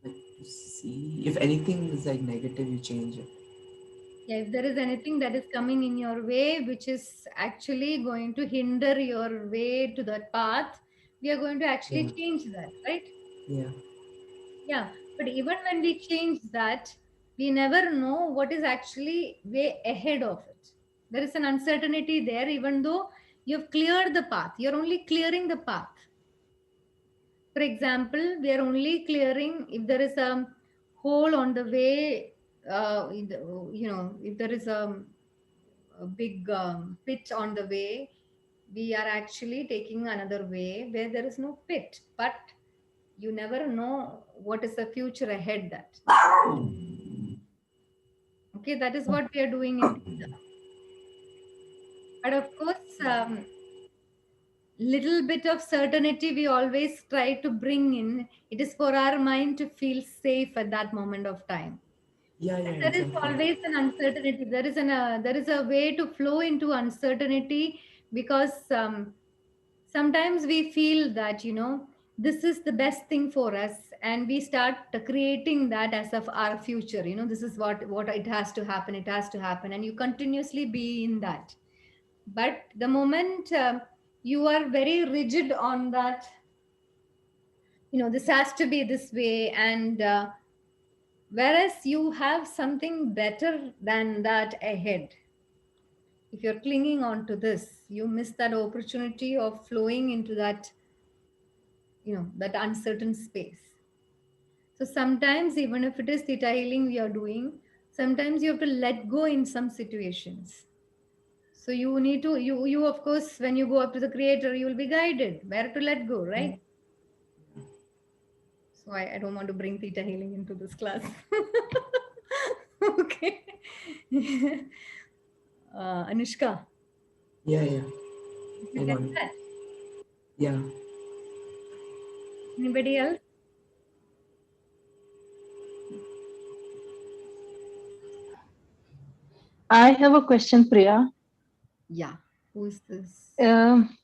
Like to see if anything is like negative, you change it. Yeah, if there is anything that is coming in your way, which is actually going to hinder your way to that path, we are going to actually Yeah. change that, right? Yeah. Yeah, but even when we change that, we never know what is actually way ahead of it. There is an uncertainty there, even though you've cleared the path. You're only clearing the path. For example, we are only clearing if there is a hole on the way, if there is a big pit on the way, we are actually taking another way where there is no pit. But you never know what is the future ahead that. Okay, that is what we are doing in Theta. But of course, little bit of certainty we always try to bring in. It is for our mind to feel safe at that moment of time. Yeah. Yeah. There is Exactly. always an uncertainty. There is a way to flow into uncertainty because sometimes we feel that this is the best thing for us, and we start creating that as of our future. This is what it has to happen. It has to happen, and you continuously be in that. But the moment you are very rigid on that, this has to be this way, and whereas you have something better than that ahead. If you're clinging on to this, you miss that opportunity of flowing into that uncertain space. So sometimes, even if it is theta healing we are doing, sometimes you have to let go in some situations. So you need to, you of course, when you go up to the creator, you will be guided where to let go, right? So I don't want to bring theta healing into this class. Okay. Anushka, Yeah. Yeah. if I you got get it. that. Yeah. Anybody else? I have a question, Priya. Yeah. Who is this? Um,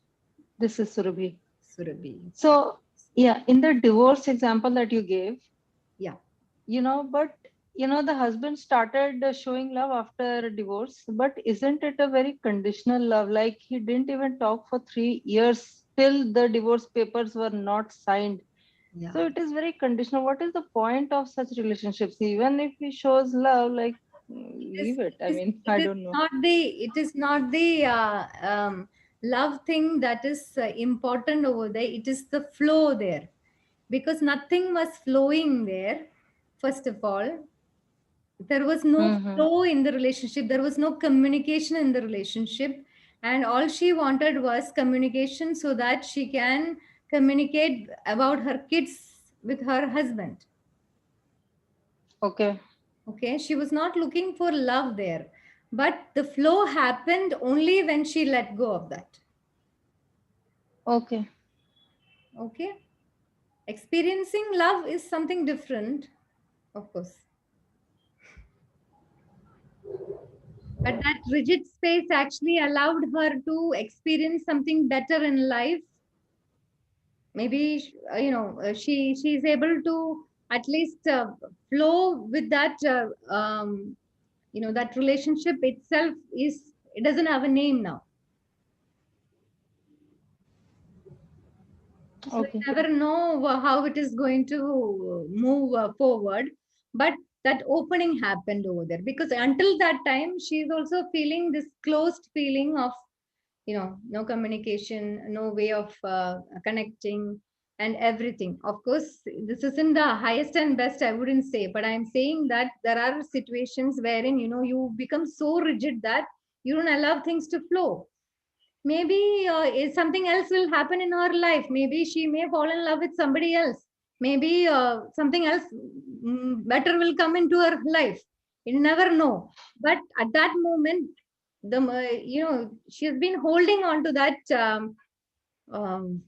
this is Surabhi. Surabhi. So, yeah, in the divorce example that you gave, Yeah. but the husband started showing love after divorce, but isn't it a very conditional love? Like he didn't even talk for 3 years till the divorce papers were not signed. Yeah. So it is very conditional. What is the point of such relationships? Even if he shows love, like leave it. I mean, I don't know. It is not the love thing that is important over there. It is the flow there, because nothing was flowing there. First of all, there was no Mm-hmm. flow in the relationship. There was no communication in the relationship, and all she wanted was communication so that she can communicate about her kids with her husband. Okay. Okay, she was not looking for love there, but the flow happened only when she let go of that. Okay. Okay, experiencing love is something different, of course, but that rigid space actually allowed her to experience something better in life. Maybe she is able to at least flow with that. That relationship itself is, it doesn't have a name now. So Okay. you never know how it is going to move forward. But that opening happened over there because until that time, she is also feeling this closed feeling of, no communication, no way of connecting and everything. Of course, this isn't the highest and best, I wouldn't say, but I'm saying that there are situations wherein, you become so rigid that you don't allow things to flow. Maybe something else will happen in her life. Maybe she may fall in love with somebody else. Maybe something else better will come into her life. You never know. But at that moment, she has been holding on to that um,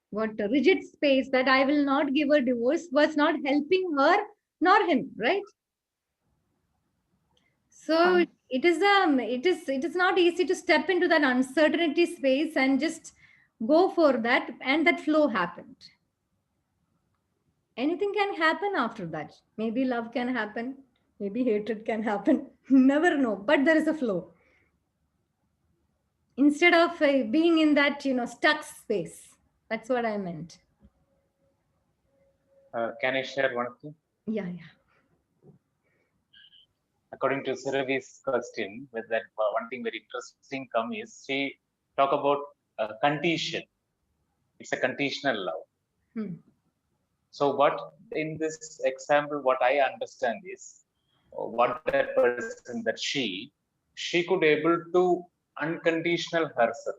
what rigid space that I will not give a divorce was not helping her nor him, right? So Fine. it is not easy to step into that uncertainty space and just go for that, and that flow happened. Anything can happen after that. Maybe love can happen, maybe hatred can happen. Never know, but there is a flow. Instead of being in that stuck space. That's what I meant. Can I share one thing? Yeah, yeah. According to Surabhi's question, with that one thing very interesting come is she talk about condition. It's a conditional love. Hmm. So what in this example, what I understand is what that person that she could able to unconditional herself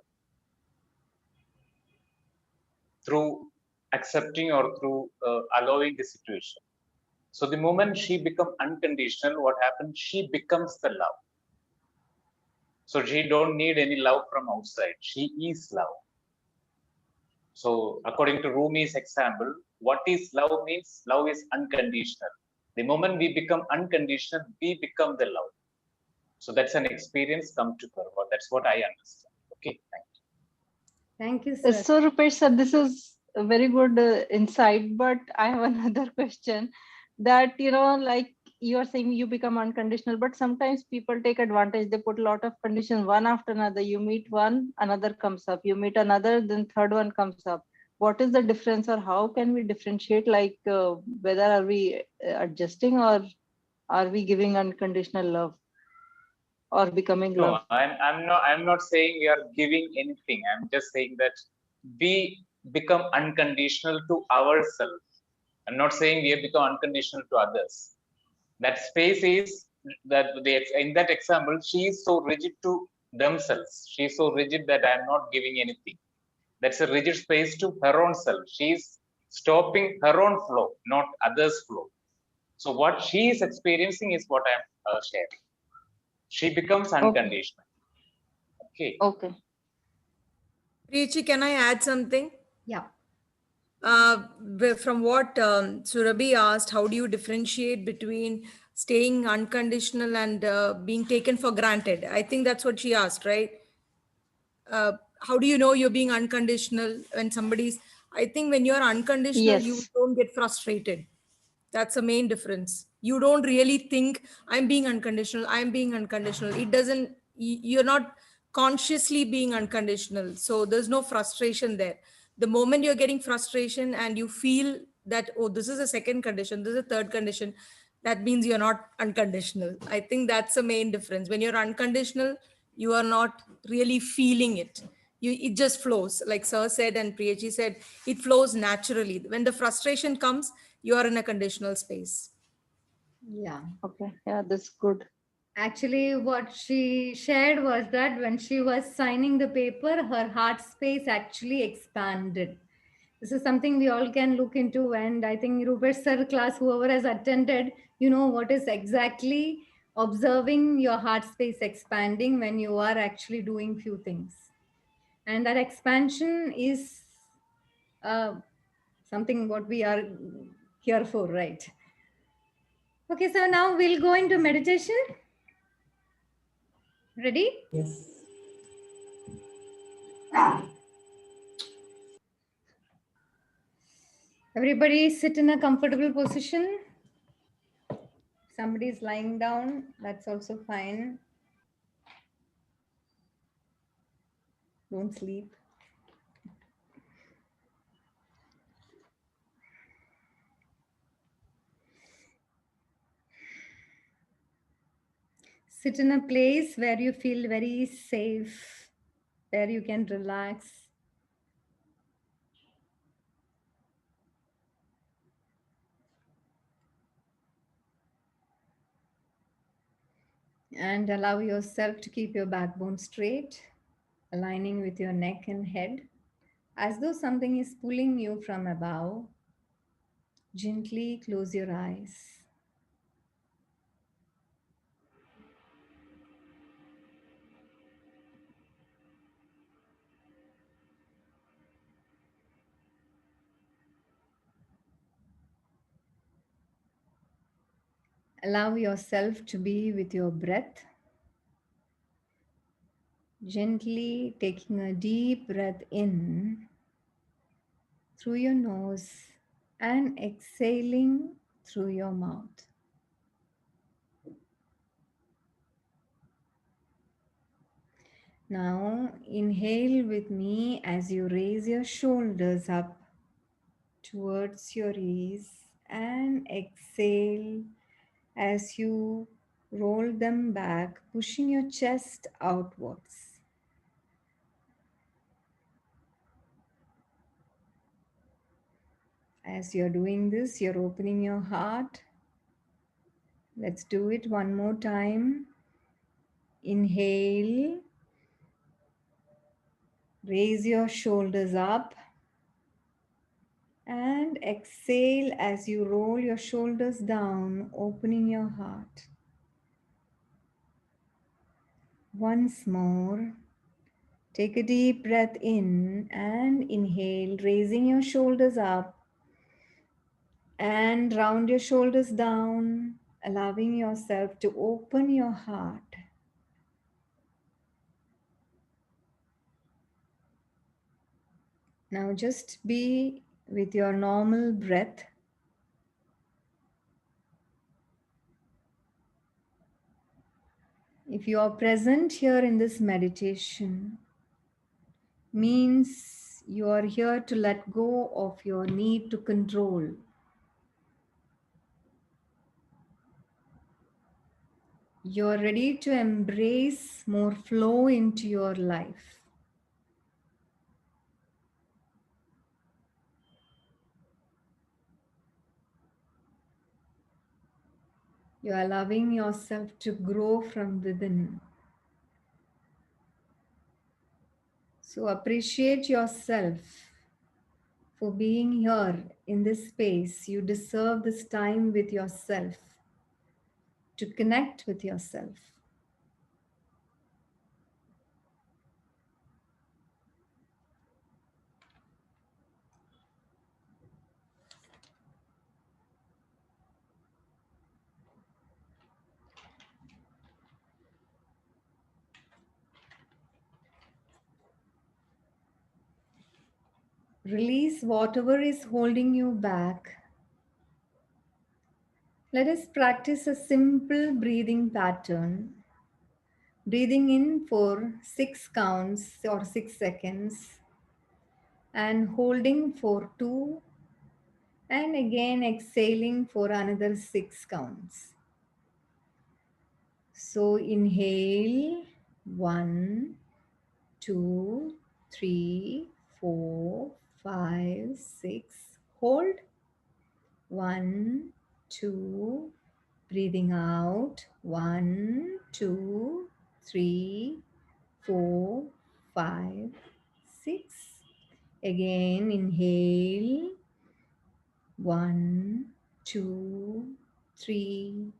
through accepting or through allowing the situation. So the moment she become unconditional, what happens? She becomes the love. So she don't need any love from outside. She is love. So according to Rumi's example, what is love means? Love is unconditional. The moment we become unconditional, we become the love. So that's an experience come to her. That's what I understand. Okay, thank you. Thank you, sir. So, Rupesh sir, this is a very good insight, but I have another question that, like you are saying you become unconditional, but sometimes people take advantage. They put a lot of conditions one after another. You meet one, another comes up. You meet another, then third one comes up. What is the difference, or how can we differentiate, like whether are we adjusting, or are we giving unconditional love or becoming No, love? I'm not saying we are giving anything. I'm just saying that we become unconditional to ourselves. I'm not saying we have become unconditional to others. That space is that in that example, she is so rigid to themselves. She is so rigid that I'm not giving anything. That's a rigid space to her own self. She's stopping her own flow, not others' flow. So what she is experiencing is what I'm sharing. She becomes Okay. unconditional. Okay. Okay. Preeti, can I add something? Yeah. From what Surabhi asked, how do you differentiate between staying unconditional and being taken for granted? I think that's what she asked, right? How do you know you're being unconditional when somebody's, I think when you're unconditional, you Yes. don't get frustrated. That's the main difference. You don't really think I'm being unconditional, I'm being unconditional. It doesn't, you're not consciously being unconditional. So there's no frustration there. The moment you're getting frustration and you feel that, oh, this is a second condition, this is a third condition, that means you're not unconditional. I think that's the main difference. When you're unconditional, you are not really feeling it. It just flows, like sir said and Priyaji said, it flows naturally. When the frustration comes, you are in a conditional space. Yeah. Okay. Yeah, that's good. Actually, what she shared was that when she was signing the paper, her heart space actually expanded. This is something we all can look into, and I think Rupesh sir class, whoever has attended, what is exactly observing your heart space expanding when you are actually doing few things, and that expansion is uh, something what we are here for, right? Okay, so now we'll go into meditation. Ready? Yes. Everybody sit in a comfortable position. Somebody is lying down, that's also fine. Don't sleep. Sit in a place where you feel very safe, where you can relax. And allow yourself to keep your backbone straight, aligning with your neck and head, as though something is pulling you from above. Gently close your eyes. Allow yourself to be with your breath, gently taking a deep breath in through your nose and exhaling through your mouth. Now, inhale with me as you raise your shoulders up towards your ears and exhale as you roll them back, pushing your chest outwards. As you're doing this, you're opening your heart. Let's do it one more time. Inhale, raise your shoulders up, and exhale as you roll your shoulders down, opening your heart. Once more, take a deep breath in and inhale, raising your shoulders up and round your shoulders down, allowing yourself to open your heart. Now just be with your normal breath. If you are present here in this meditation, means you are here to let go of your need to control. You are ready to embrace more flow into your life. You are allowing yourself to grow from within. So appreciate yourself for being here in this space. You deserve this time with yourself to connect with yourself. Release whatever is holding you back. Let us practice a simple breathing pattern. Breathing in for 6 counts or 6 seconds and holding for 2 and again exhaling for another 6 counts. So inhale 1, 2, 3, 4, 5, 6. Hold 1, 2. Breathing out 1, 2, 3, 4, 5, 6. Again inhale 1, 2, 3,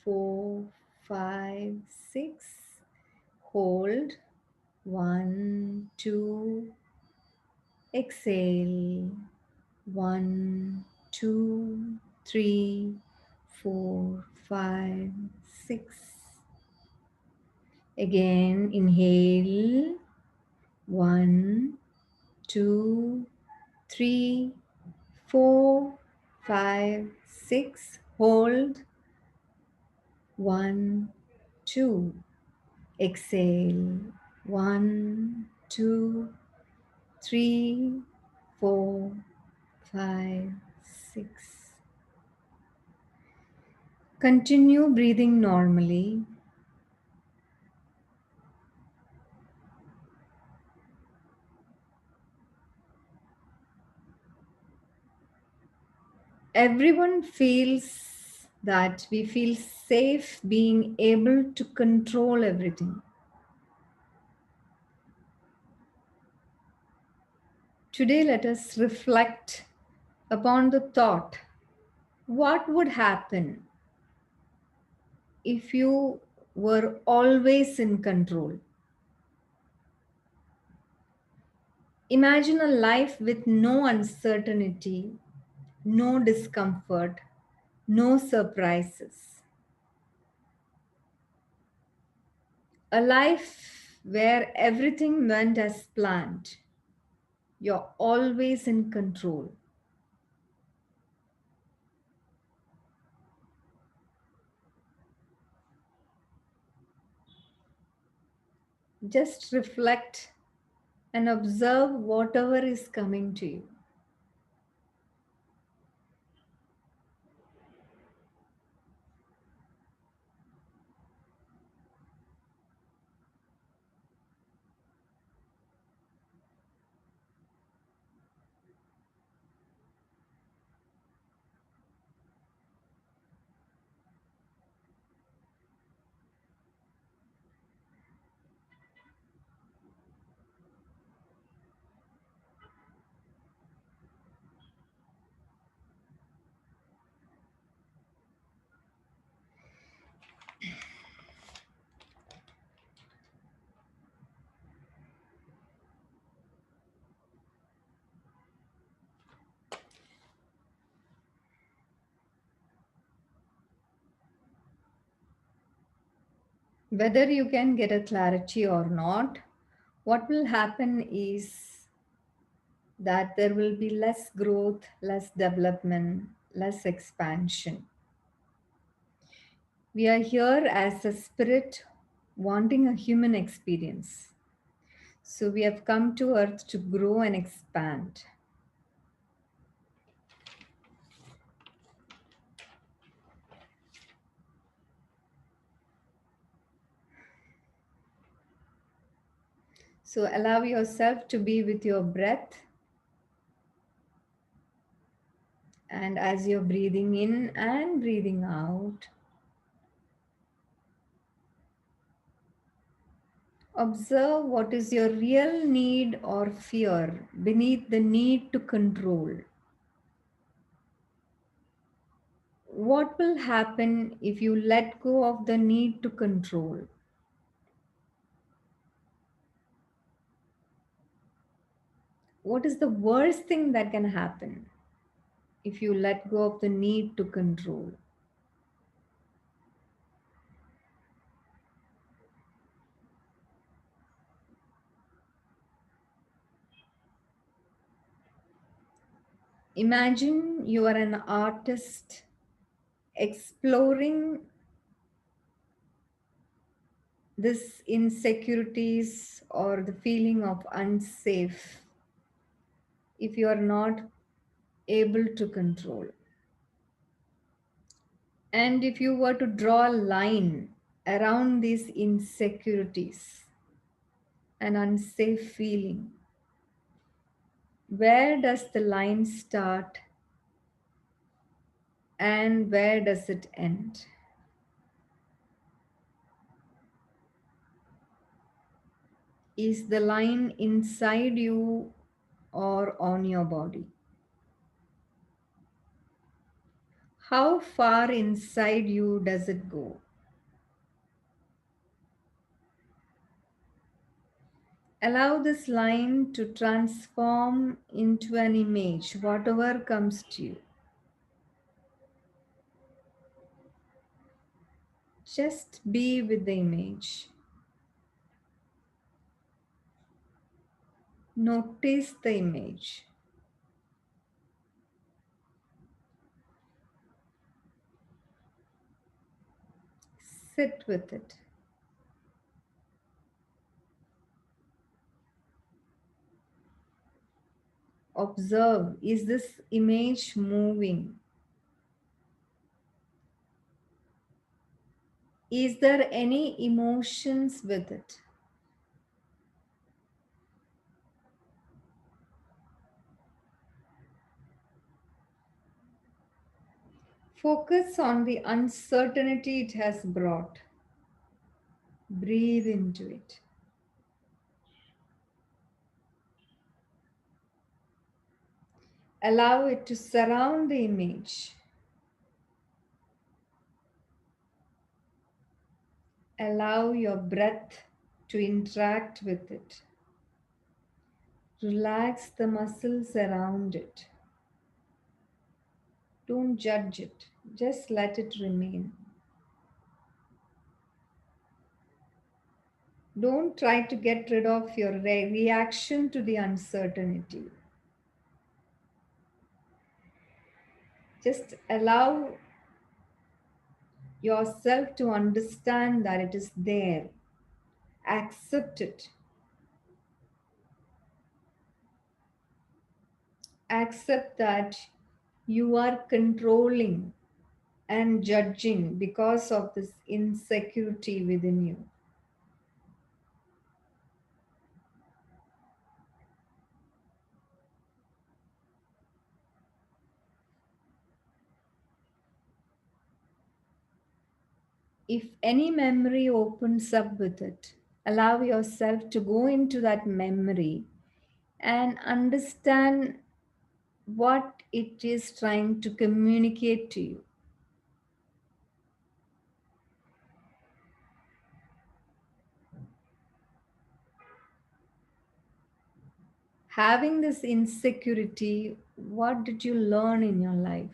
4, 5, 6. Hold 1, 2. Exhale 1, 2, 3, 4, 5, 6. Again inhale 1, 2, 3, 4, 5, 6. Hold 1, 2. Exhale 1, 2, 3, 4, 5, 6. Continue breathing normally. Everyone feels that we feel safe being able to control everything. Today, let us reflect upon the thought, what would happen if you were always in control? Imagine a life with no uncertainty, no discomfort, no surprises. A life where everything went as planned. You're always in control. Just reflect and observe whatever is coming to you. Whether you can get a clarity or not, what will happen is that there will be less growth, less development, less expansion. We are here as a spirit wanting a human experience. So we have come to earth to grow and expand. So allow yourself to be with your breath. And as you're breathing in and breathing out, observe what is your real need or fear beneath the need to control. What will happen if you let go of the need to control? What is the worst thing that can happen if you let go of the need to control? Imagine you are an artist exploring this insecurities or the feeling of unsafe if you are not able to control. And if you were to draw a line around these insecurities and unsafe feeling, where does the line start and where does it end? Is the line inside you or on your body? How far inside you does it go? Allow this line to transform into an image, whatever comes to you. Just be with the image. Notice the image. Sit with it. Observe, is this image moving? Is there any emotions with it? Focus on the uncertainty it has brought. Breathe into it. Allow it to surround the image. Allow your breath to interact with it. Relax the muscles around it. Don't judge it, just let it remain. Don't try to get rid of your reaction to the uncertainty. Just allow yourself to understand that it is there. Accept it. Accept that you are controlling and judging because of this insecurity within you. If any memory opens up with it, allow yourself to go into that memory and understand what it is trying to communicate to you. Having this insecurity, what did you learn in your life?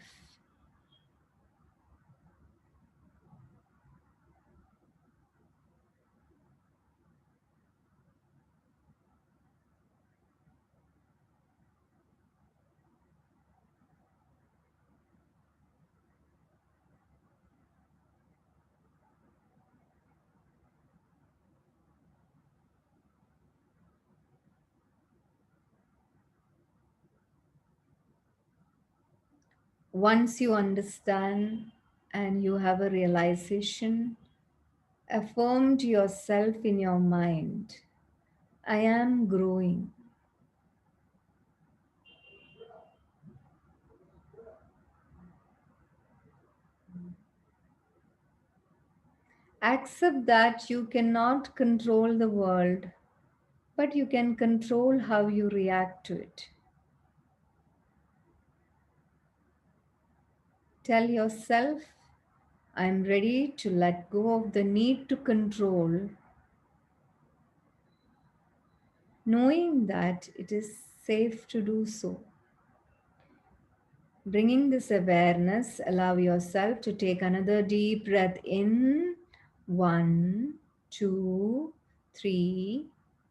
Once you understand and you have a realization, affirm to yourself in your mind, I am growing. Accept that you cannot control the world, but you can control how you react to it. Tell yourself, I am ready to let go of the need to control, knowing that it is safe to do so. Bringing this awareness, allow yourself to take another deep breath in. 1, 2, 3,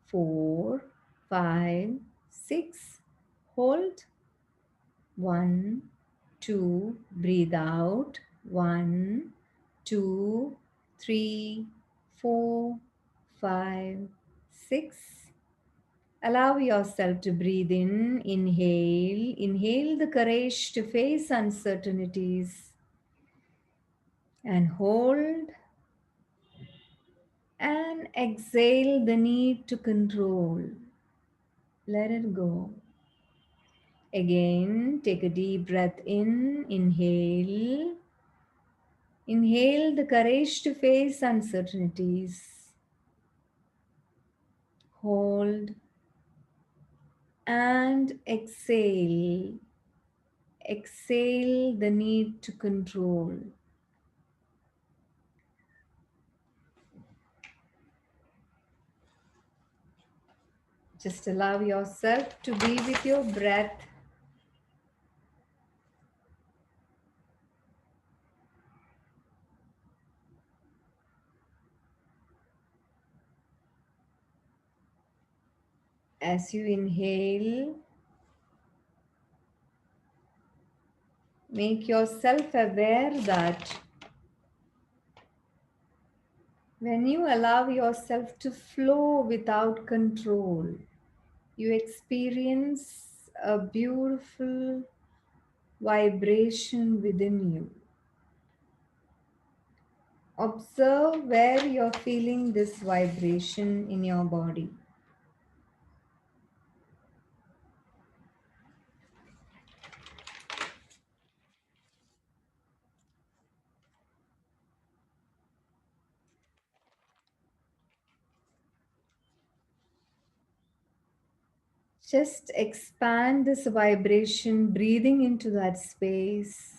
4, 5, 6. Hold. 1, 2. Breathe out. 1, 2, 3, 4, 5, 6. Allow yourself to breathe in, inhale. Inhale the courage to face uncertainties. And hold. And exhale the need to control. Let it go. Again, take a deep breath in, inhale. Inhale the courage to face uncertainties. Hold. And exhale. Exhale the need to control. Just allow yourself to be with your breath. As you inhale, make yourself aware that when you allow yourself to flow without control, you experience a beautiful vibration within you. Observe where you're feeling this vibration in your body. Just expand this vibration, breathing into that space.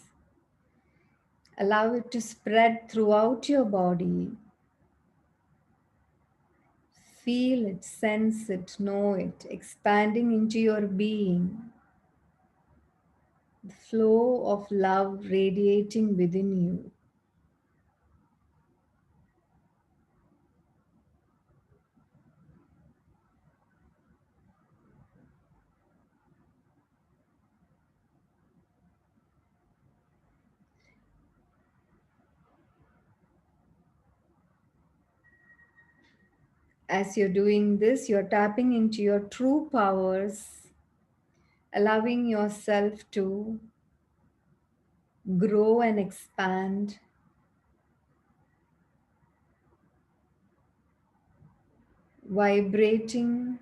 Allow it to spread throughout your body. Feel it, sense it, know it, expanding into your being. The flow of love radiating within you. As you're doing this, you're tapping into your true powers, allowing yourself to grow and expand, vibrating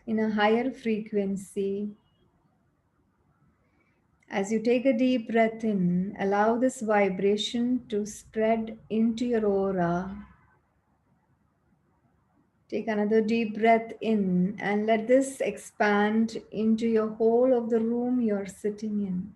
in a higher frequency. As you take a deep breath in, allow this vibration to spread into your aura. Take another deep breath in and let this expand into your whole of the room you're sitting in.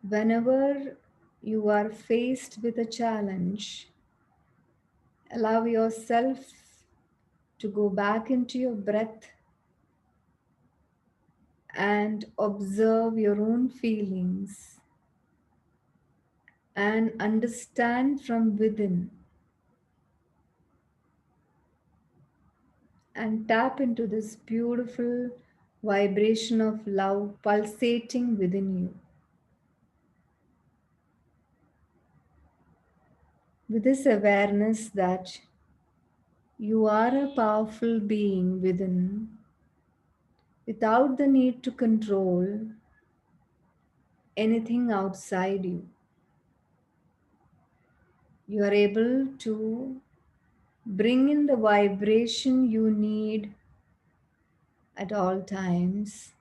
Whenever you are faced with a challenge, allow yourself to go back into your breath and observe your own feelings and understand from within and tap into this beautiful vibration of love pulsating within you. With this awareness that you are a powerful being within, without the need to control anything outside you. You are able to bring in the vibration you need at all times.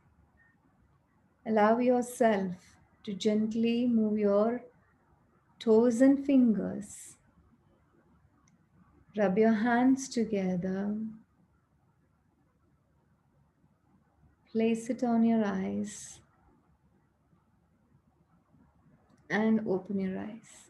Allow yourself to gently move your toes and fingers. Rub your hands together. Place it on your eyes and open your eyes.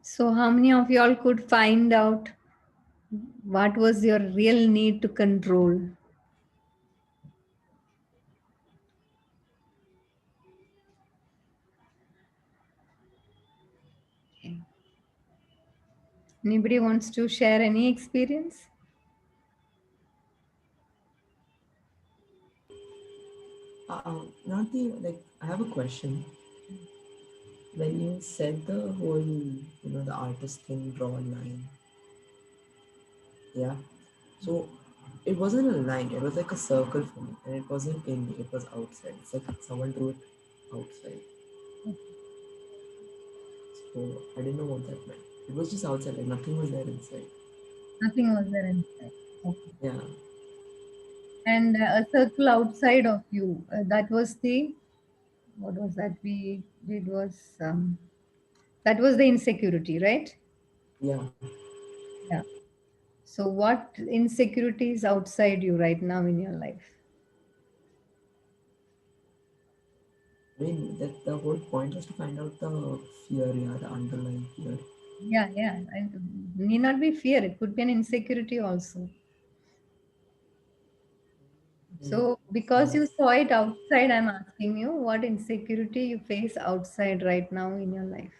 So, how many of y'all could find out what was your real need to control? Okay. Anybody wants to share any experience? Not the like. I have a question. When you said the whole, the artist thing, draw a line. Yeah. So it wasn't a line. It was like a circle for me, and it wasn't in me. It was outside. It's like someone drew it outside. So I didn't know what that meant. It was just outside. Like nothing was there inside. Nothing was there inside. Okay. Yeah. And a circle outside of you. That was the, what was that we did was, that was the insecurity, right? Yeah. Yeah. So what insecurity is outside you right now in your life? I mean, that the whole point was to find out the fear, yeah, the underlying fear. Yeah, yeah. Need not be fear. It could be an insecurity also. So, because you saw it outside, I'm asking you what insecurity you face outside right now in your life.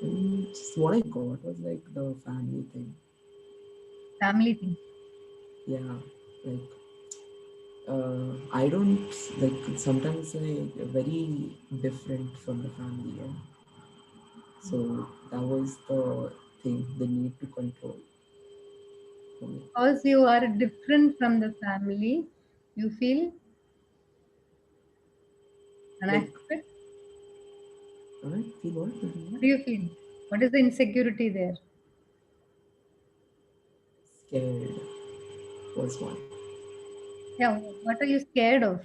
Just what I got was like the family thing. Family thing. Yeah, like I don't like sometimes like very different from the family. Yeah? So that was the thing, the need to control for me. Because you are different from the family, you feel Like, unaccepted. I feel what? What do you feel? What is the insecurity there? Scared was one. Yeah, what are you scared of?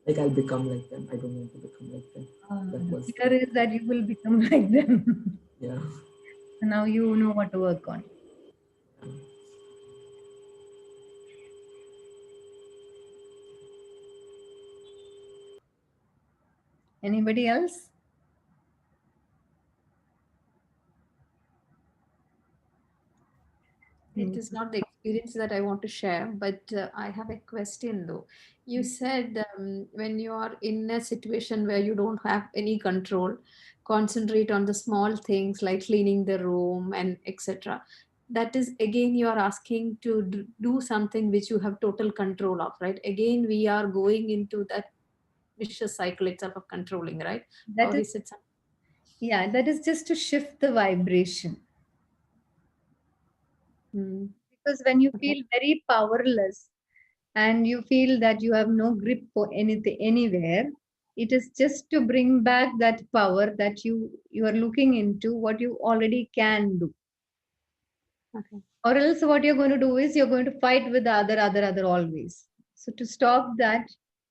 Like I'll become like them. I don't want to become like them. That The was fear the is that you will become like them. yeah. So now you know what to work on. Anybody else? It is not the experience that I want to share, but I have a question though. You said when you are in a situation where you don't have any control, concentrate on the small things like cleaning the room and etc. That is again you are asking to do something which you have total control of, right? Again, we are going into that vicious cycle itself of controlling, right? That Or is, is it something? yeah, that is just to shift the vibration. Hmm. Because when you Okay. feel very powerless and you feel that you have no grip for anything anywhere, it is just to bring back that power that you are looking into what you already can do. Okay. Or else what you're going to do is you're going to fight with the other always. So to stop that,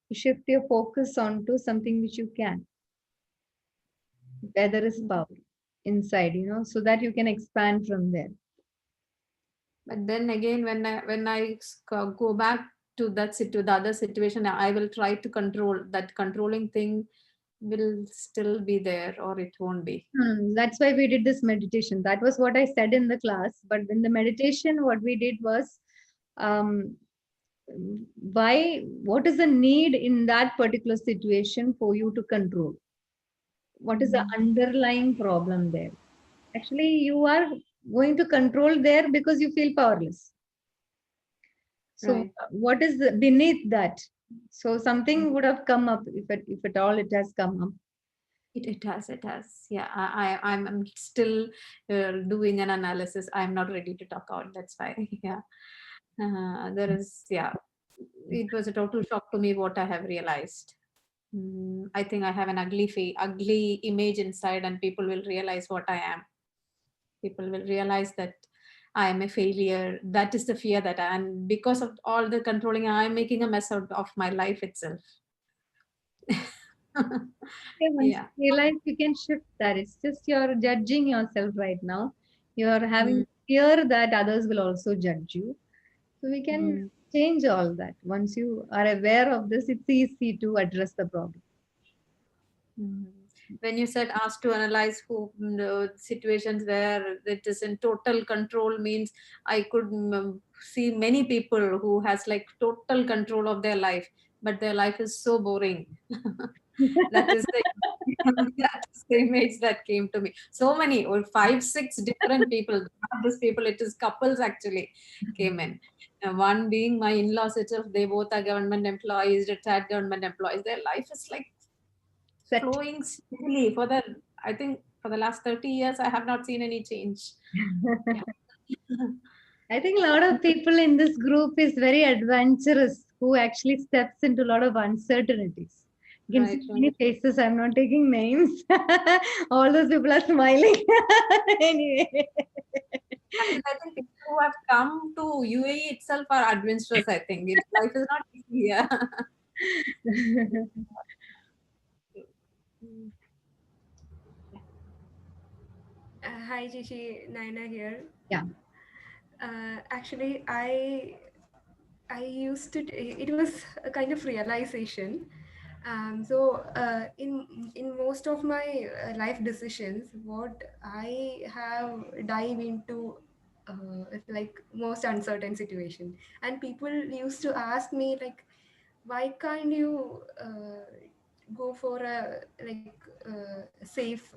you shift your focus onto something which you can, where there is power inside, so that you can expand from there. But then again, when go back to the other situation, I will try to control that. Controlling thing will still be there, or it won't be. That's why we did this meditation. That was what I said in the class. But in the meditation, what we did was, um, what is the need in that particular situation for you to control? What is the underlying problem there? Actually, you are going to control there because you feel powerless. So, Right. what is beneath that? So, something would have come up if at all it has come up. It has. Yeah, I'm still doing an analysis. I'm not ready to talk out. That's why. Yeah. There is. Yeah. It was a total shock to me what I have realized. I think I have an ugly image inside, and people will realize what I am. People will realize that I am a failure. That is the fear that and because of all the controlling, I'm making a mess out of my life itself. Okay, once Yeah. you realize you can shift that, it's just you're judging yourself right now. You're having Mm, fear that others will also judge you. So we can mm, change all that. Once you are aware of this, it's easy to address the problem. mm. When you said asked to analyze situations where it is in total control means I could see many people who has like total control of their life, but their life is so boring. That is the that is the image that came to me. So many, or five, six different people. Not these people, it is couples actually came in. One being my in-laws itself, they both are government employees, retired government employees. Their life is like Set. flowing smoothly for the I think for the last 30 years I have not seen any change. Yeah. I think a lot of people in this group is very adventurous who actually steps into a lot of uncertainties. You can Right, see many right. faces. I'm not taking names. All those people are smiling. Anyway. I think people who have come to UAE itself are adventurous. I think life is not easy. Yeah. Mm. Hi, Jishi, Naina here. Yeah. Actually, I used to. It was a kind of realization. In most of my life decisions, what I have dive into is like most uncertain situation, and people used to ask me like, why can't you go for a like safe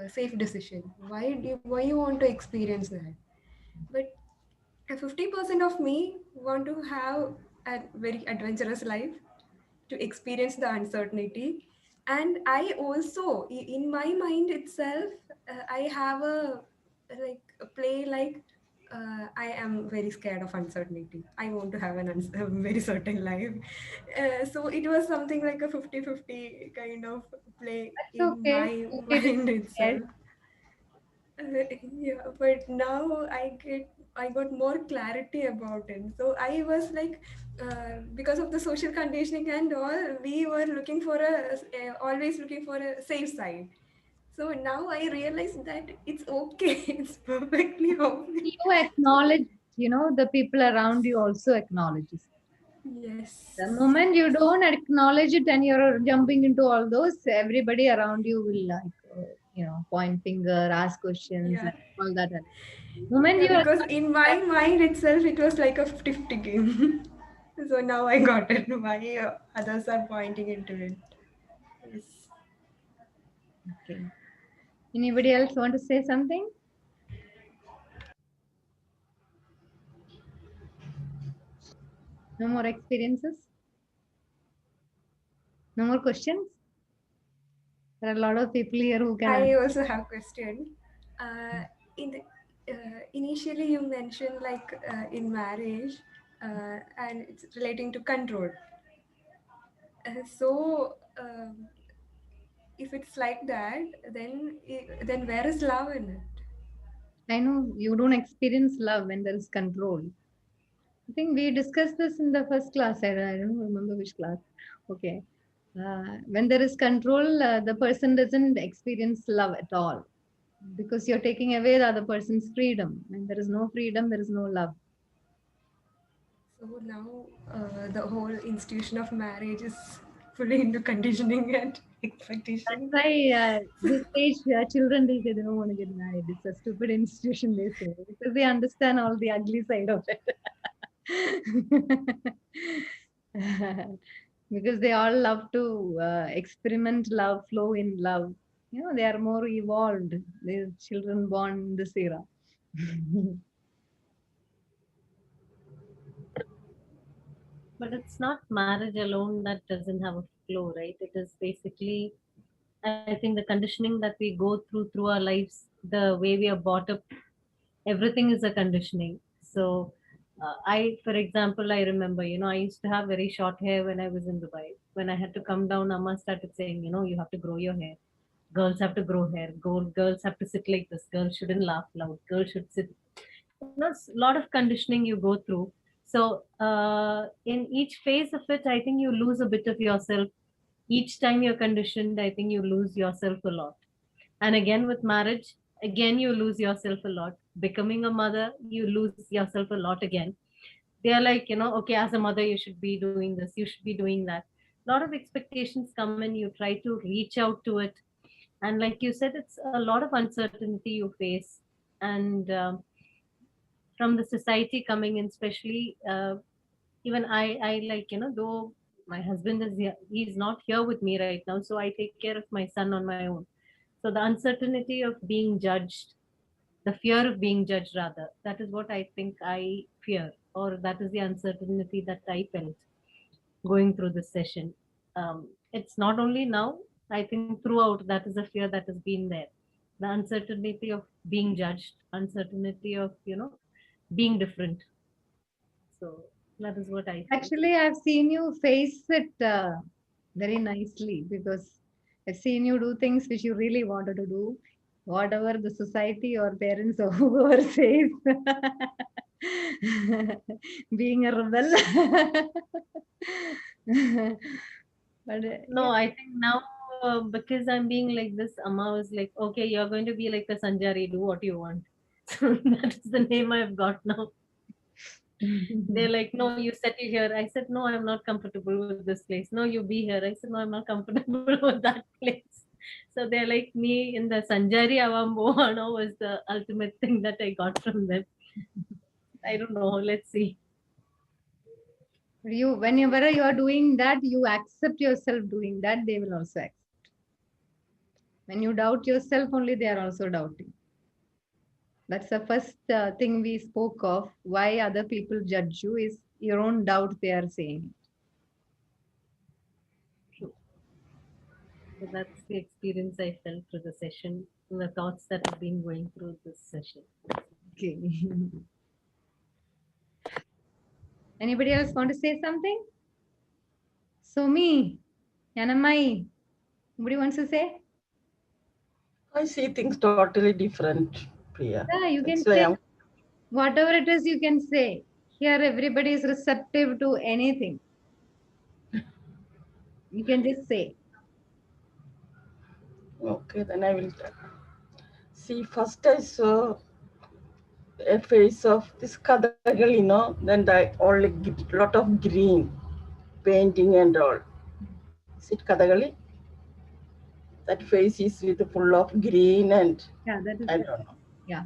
safe decision? Why you want to experience that? But 50% of me want to have a very adventurous life to experience the uncertainty. And I also in my mind itself, I have a play like, I am very scared of uncertainty. I want to have a very certain life. So it was something like a 50-50 kind of play That's in okay. my Okay to be mind scared. itself. Yeah, but now I got more clarity about it. So I was like, because of the social conditioning and all, we were looking for always looking for a safe side. So now I realize that it's okay. It's perfectly okay. You acknowledge, the people around you also acknowledges. The Yes. moment you don't acknowledge it and you're jumping into all those, everybody around you will like, point finger, ask questions, Yeah. and all that. Moment Yeah, you because acknowledge in my that, mind itself, it was like a 50-50 game. So now I got it. Why others are pointing into it. Yes. okay. Anybody else want to say something? No more experiences? No more questions? There are a lot of people here who can I answer. also have question. In the, initially, you mentioned like in marriage, and it's relating to control. So, if it's like that, then where is love in it? I know you don't experience love when there is control. I think we discussed this in the first class. I don't remember which class. Okay. When there is control, the person doesn't experience love at all because you're taking away the other person's freedom. When there is no freedom, there is no love. So now the whole institution of marriage is fully into conditioning and That's expectation. why this age, children they say they don't want to get married. It's a stupid institution, they say, because they understand all the ugly side of it. Because they all love to experiment love, flow in love. They are more evolved. The children born in this era. But it's not marriage alone that doesn't have a flow, right? It is basically, I think, the conditioning that we go through our lives, the way we are brought up, everything is a conditioning. So, for example, I remember, I used to have very short hair when I was in Dubai. When I had to come down, Amma started saying, you have to grow your hair. Girls have to grow hair. Girls have to sit like this. Girls shouldn't laugh loud. Girls should sit. It's a lot of conditioning you go through. So, in each phase of it, I think you lose a bit of yourself. Each time you're conditioned, I think you lose yourself a lot. And again, with marriage, again, you lose yourself a lot. Becoming a mother, you lose yourself a lot again. They are like, okay, as a mother, you should be doing this, you should be doing that. A lot of expectations come and you try to reach out to it. And like you said, it's a lot of uncertainty you face. And from the society coming in, especially, even I like, though my husband is here, he's not here with me right now, so I take care of my son on my own. So the uncertainty of being judged, the fear of being judged rather, that is what I think I fear, or that is the uncertainty that I felt going through this session. It's not only now, I think throughout, that is a fear that has been there. The uncertainty of being judged, uncertainty of, being different. So that is what I feel. Actually, I've seen you face it very nicely because I've seen you do things which you really wanted to do, whatever the society or parents or whoever says. Being a rebel. But No, I think now, because I'm being like this, Amma was like, okay, you're going to be like a Sanjari, do what you want. So that is the name I've got now. They're like, no, you settle here. I said, no, I'm not comfortable with this place. No, you be here. I said, no, I'm not comfortable with that place. So they're like, me in the Sanjari Avambohana was the ultimate thing that I got from them. I don't know. Let's see. You, whenever you are doing that, you accept yourself doing that, they will also accept. When you doubt yourself, only they are also doubting. That's the first thing we spoke of. Why other people judge you is your own doubt they are saying. True. So that's the experience I felt through the session, and the thoughts that have been going through this session. Okay. Anybody else want to say something? Somi, Yanamai, anybody wants to say? I see things totally different, Priya. Yeah, you That's can why say I'm whatever it is, you can say. Here, everybody is receptive to anything. You can just say. okay. Then I will see. First, I saw a face of this Kathakali, then the all lot of green painting and all. Is it Kathakali? That face is with full of green and Yeah, that is I it. don't know. Yeah.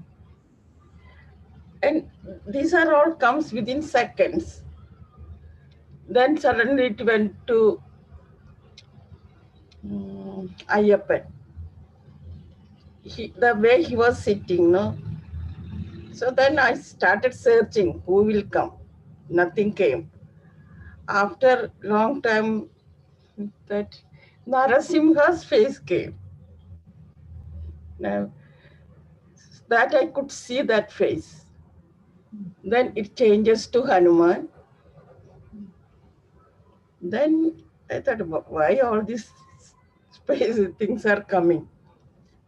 And these are all comes within seconds. Then suddenly it went to Ayyappan. The way he was sitting, no. So then I started searching who will come. Nothing came. After long time, that Narasimha's face came. Now that I could see that face. Then it changes to Hanuman. Then I thought, why all these space things are coming?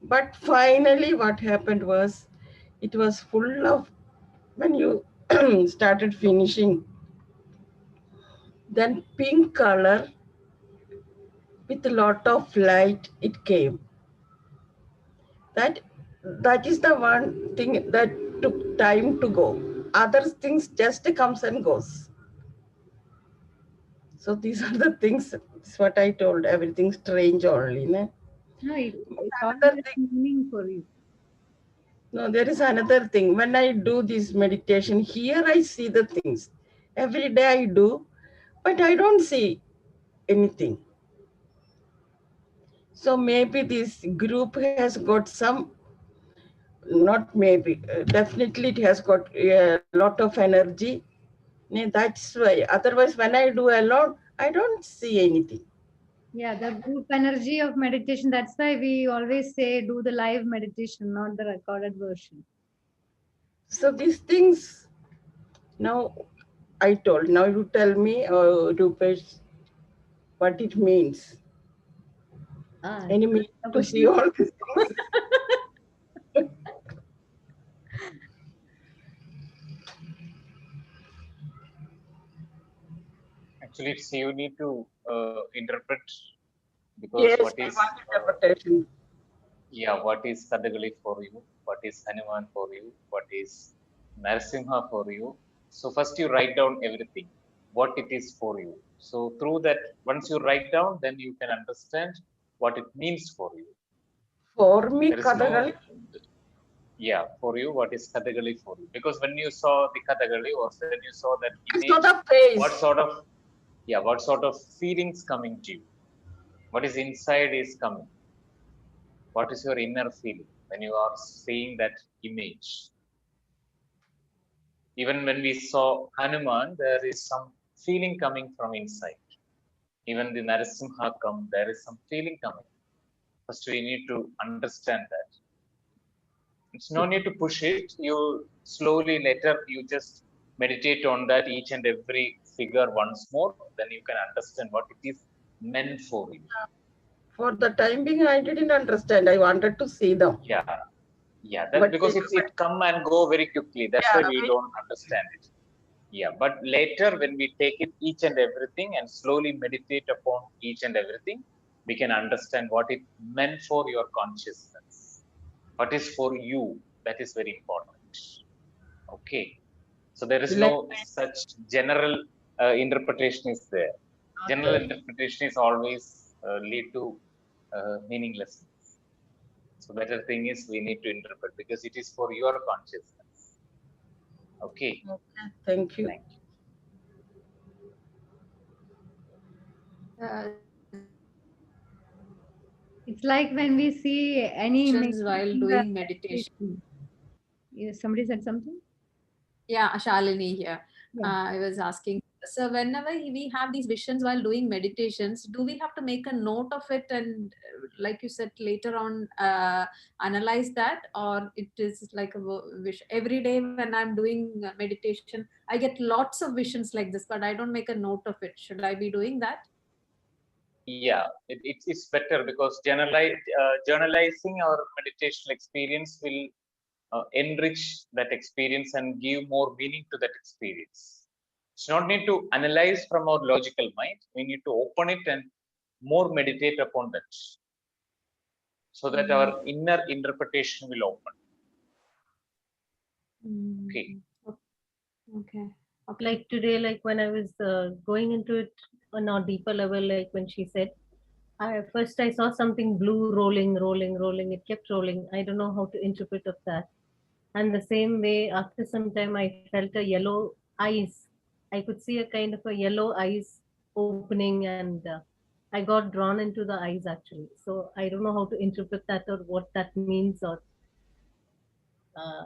But finally, what happened was, it was full of, when you started finishing, then pink color with a lot of light, it came. That that is the one thing that took time to go. Other things just comes and goes. So these are the things. This is what I told. Everything strange only. No? No, it all Another has thing. meaning for you. No, there is another thing. When I do this meditation, here I see the things. Every day I do, but I don't see anything. So maybe this group has got some, not maybe, definitely it has got a lot of energy. That's why. Otherwise, when I do alone, I don't see anything. Yeah, the group energy of meditation. That's why we always say do the live meditation, not the recorded version. So these things, now I told, now you tell me, Rupesh, what it means. Ah, Any meaning the to see question. all these things? Actually, it's you need to interpret, because Yes, what I is want interpretation. yeah, what is Kadagali for you, what is Hanuman for you, what is Narasimha for you. So first you write down everything, what it is for you. So through that, once you write down, then you can understand what it means for you. For me, There is no, Kathakali, yeah, for you, what is Kadagali for you? Because when you saw the Kadagali, or when you saw that I saw image, the what face. sort of, yeah, what sort of feelings coming to you? What is inside is coming? What is your inner feeling when you are seeing that image? Even when we saw Hanuman, there is some feeling coming from inside. Even the Narasimha come, there is some feeling coming. First we need to understand that. It's no need to push it. You slowly later you just meditate on that each and every figure once more, then you can understand what it is meant for you. For the time being, I didn't understand. I wanted to see them. Yeah, yeah, that But because it come and go very quickly, that's why yeah, we don't understand it. Yeah, but later when we take it each and everything and slowly meditate upon each and everything, we can understand what it meant for your consciousness, what is for you. That is very important. Okay, So there is no such general interpretation is there. General interpretation is always lead to meaninglessness. So better thing is we need to interpret because it is for your consciousness. Okay. Thank you. It's like when we see any while doing meditation. Somebody said something? Yeah, Shalini here. Yeah. I was asking. So whenever we have these visions while doing meditations, do we have to make a note of it and, like you said, later on analyze that, or it is like a wish every day when I'm doing meditation? I get lots of visions like this, but I don't make a note of it. Should I be doing that? Yeah, it's better because journalizing our meditational experience will enrich that experience and give more meaning to that experience. It's not need to analyze from our logical mind. We need to open it and more meditate upon that, so that our inner interpretation will open. Okay. Okay. Like today, like when I was going into it on a deeper level, like when she said, first I saw something blue rolling. It kept rolling. I don't know how to interpret of that. And the same way, after some time, I felt a yellow eyes. I could see a kind of a yellow eyes opening, and I got drawn into the eyes actually. So I don't know how to interpret that or what that means, or uh,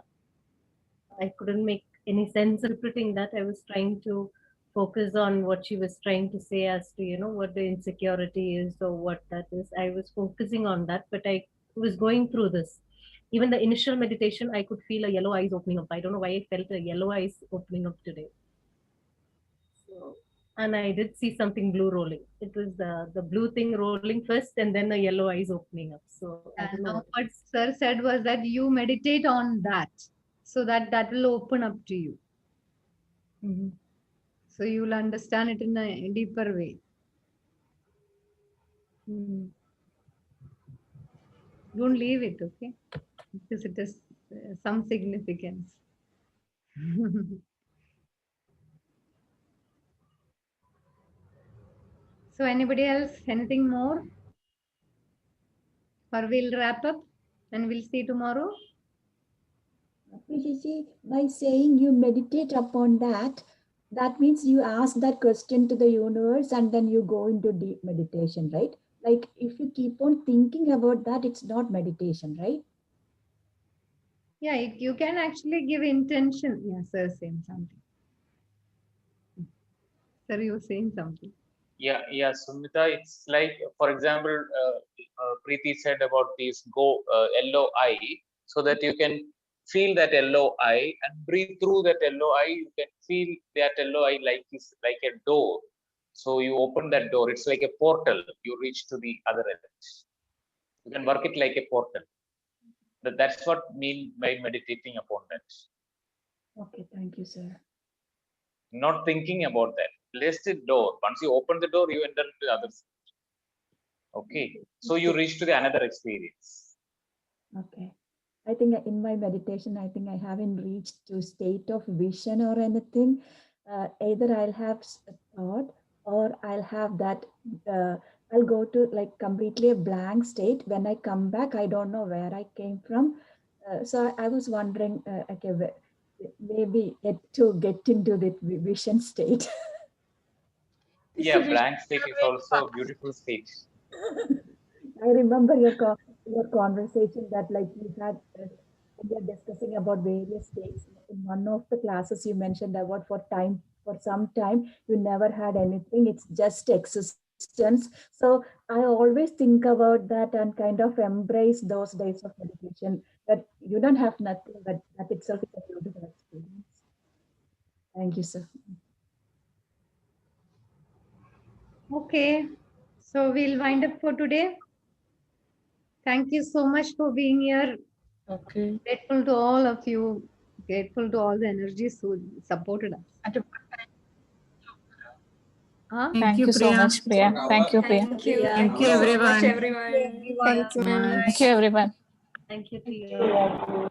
I couldn't make any sense of interpreting that. I was trying to focus on what she was trying to say as to, what the insecurity is or what that is. I was focusing on that, but I was going through this. Even the initial meditation, I could feel a yellow eyes opening up. I don't know why I felt a yellow eyes opening up today. So, and I did see something blue rolling. It was the blue thing rolling first and then the yellow eyes opening up. So I don't know. What sir said was that you meditate on that, so that will open up to you. Mm-hmm. So you will understand it in a deeper way. Mm. Don't leave it, okay? Because it has some significance. So anybody else, anything more? Or we'll wrap up and we'll see tomorrow. By saying you meditate upon that, that means you ask that question to the universe and then you go into deep meditation, right? Like if you keep on thinking about that, it's not meditation, right? Yeah, you can actually give intention. Yeah, sir, saying something. Sir, you were saying something. Yeah, Sumita, it's like, for example, Preeti said about this yellow eye, so that you can feel that yellow eye and breathe through that yellow eye. You can feel that yellow eye like a door. So you open that door. It's like a portal. You reach to the other end. You can work it like a portal. That's what mean by meditating upon that. Okay, thank you, sir. Not thinking about that. Just the door. Once you open the door, you enter into the other side. Okay. So you reach to the another experience. Okay. I think in my meditation, I think I haven't reached to state of vision or anything. Either I'll have a thought or I'll have that, I'll go to like completely a blank state. When I come back, I don't know where I came from. So I was wondering, okay, maybe to get into that vision state. Yeah, blank state is also a beautiful state. I remember your conversation that like you had we are discussing about various states. In one of the classes you mentioned about for some time you never had anything. It's just existence. So I always think about that and kind of embrace those days of meditation. That you don't have nothing, but that itself is a beautiful experience. Thank you, sir. Okay, so we'll wind up for today. Thank you so much for being here. Okay. Grateful to all of you. Grateful to all the energies who supported us. Huh? Thank you so much, Priya. Thank you, Priya. Thank you. Thank you, so much, everyone. everyone. Thank you, everyone. Thank you to you. Thank you.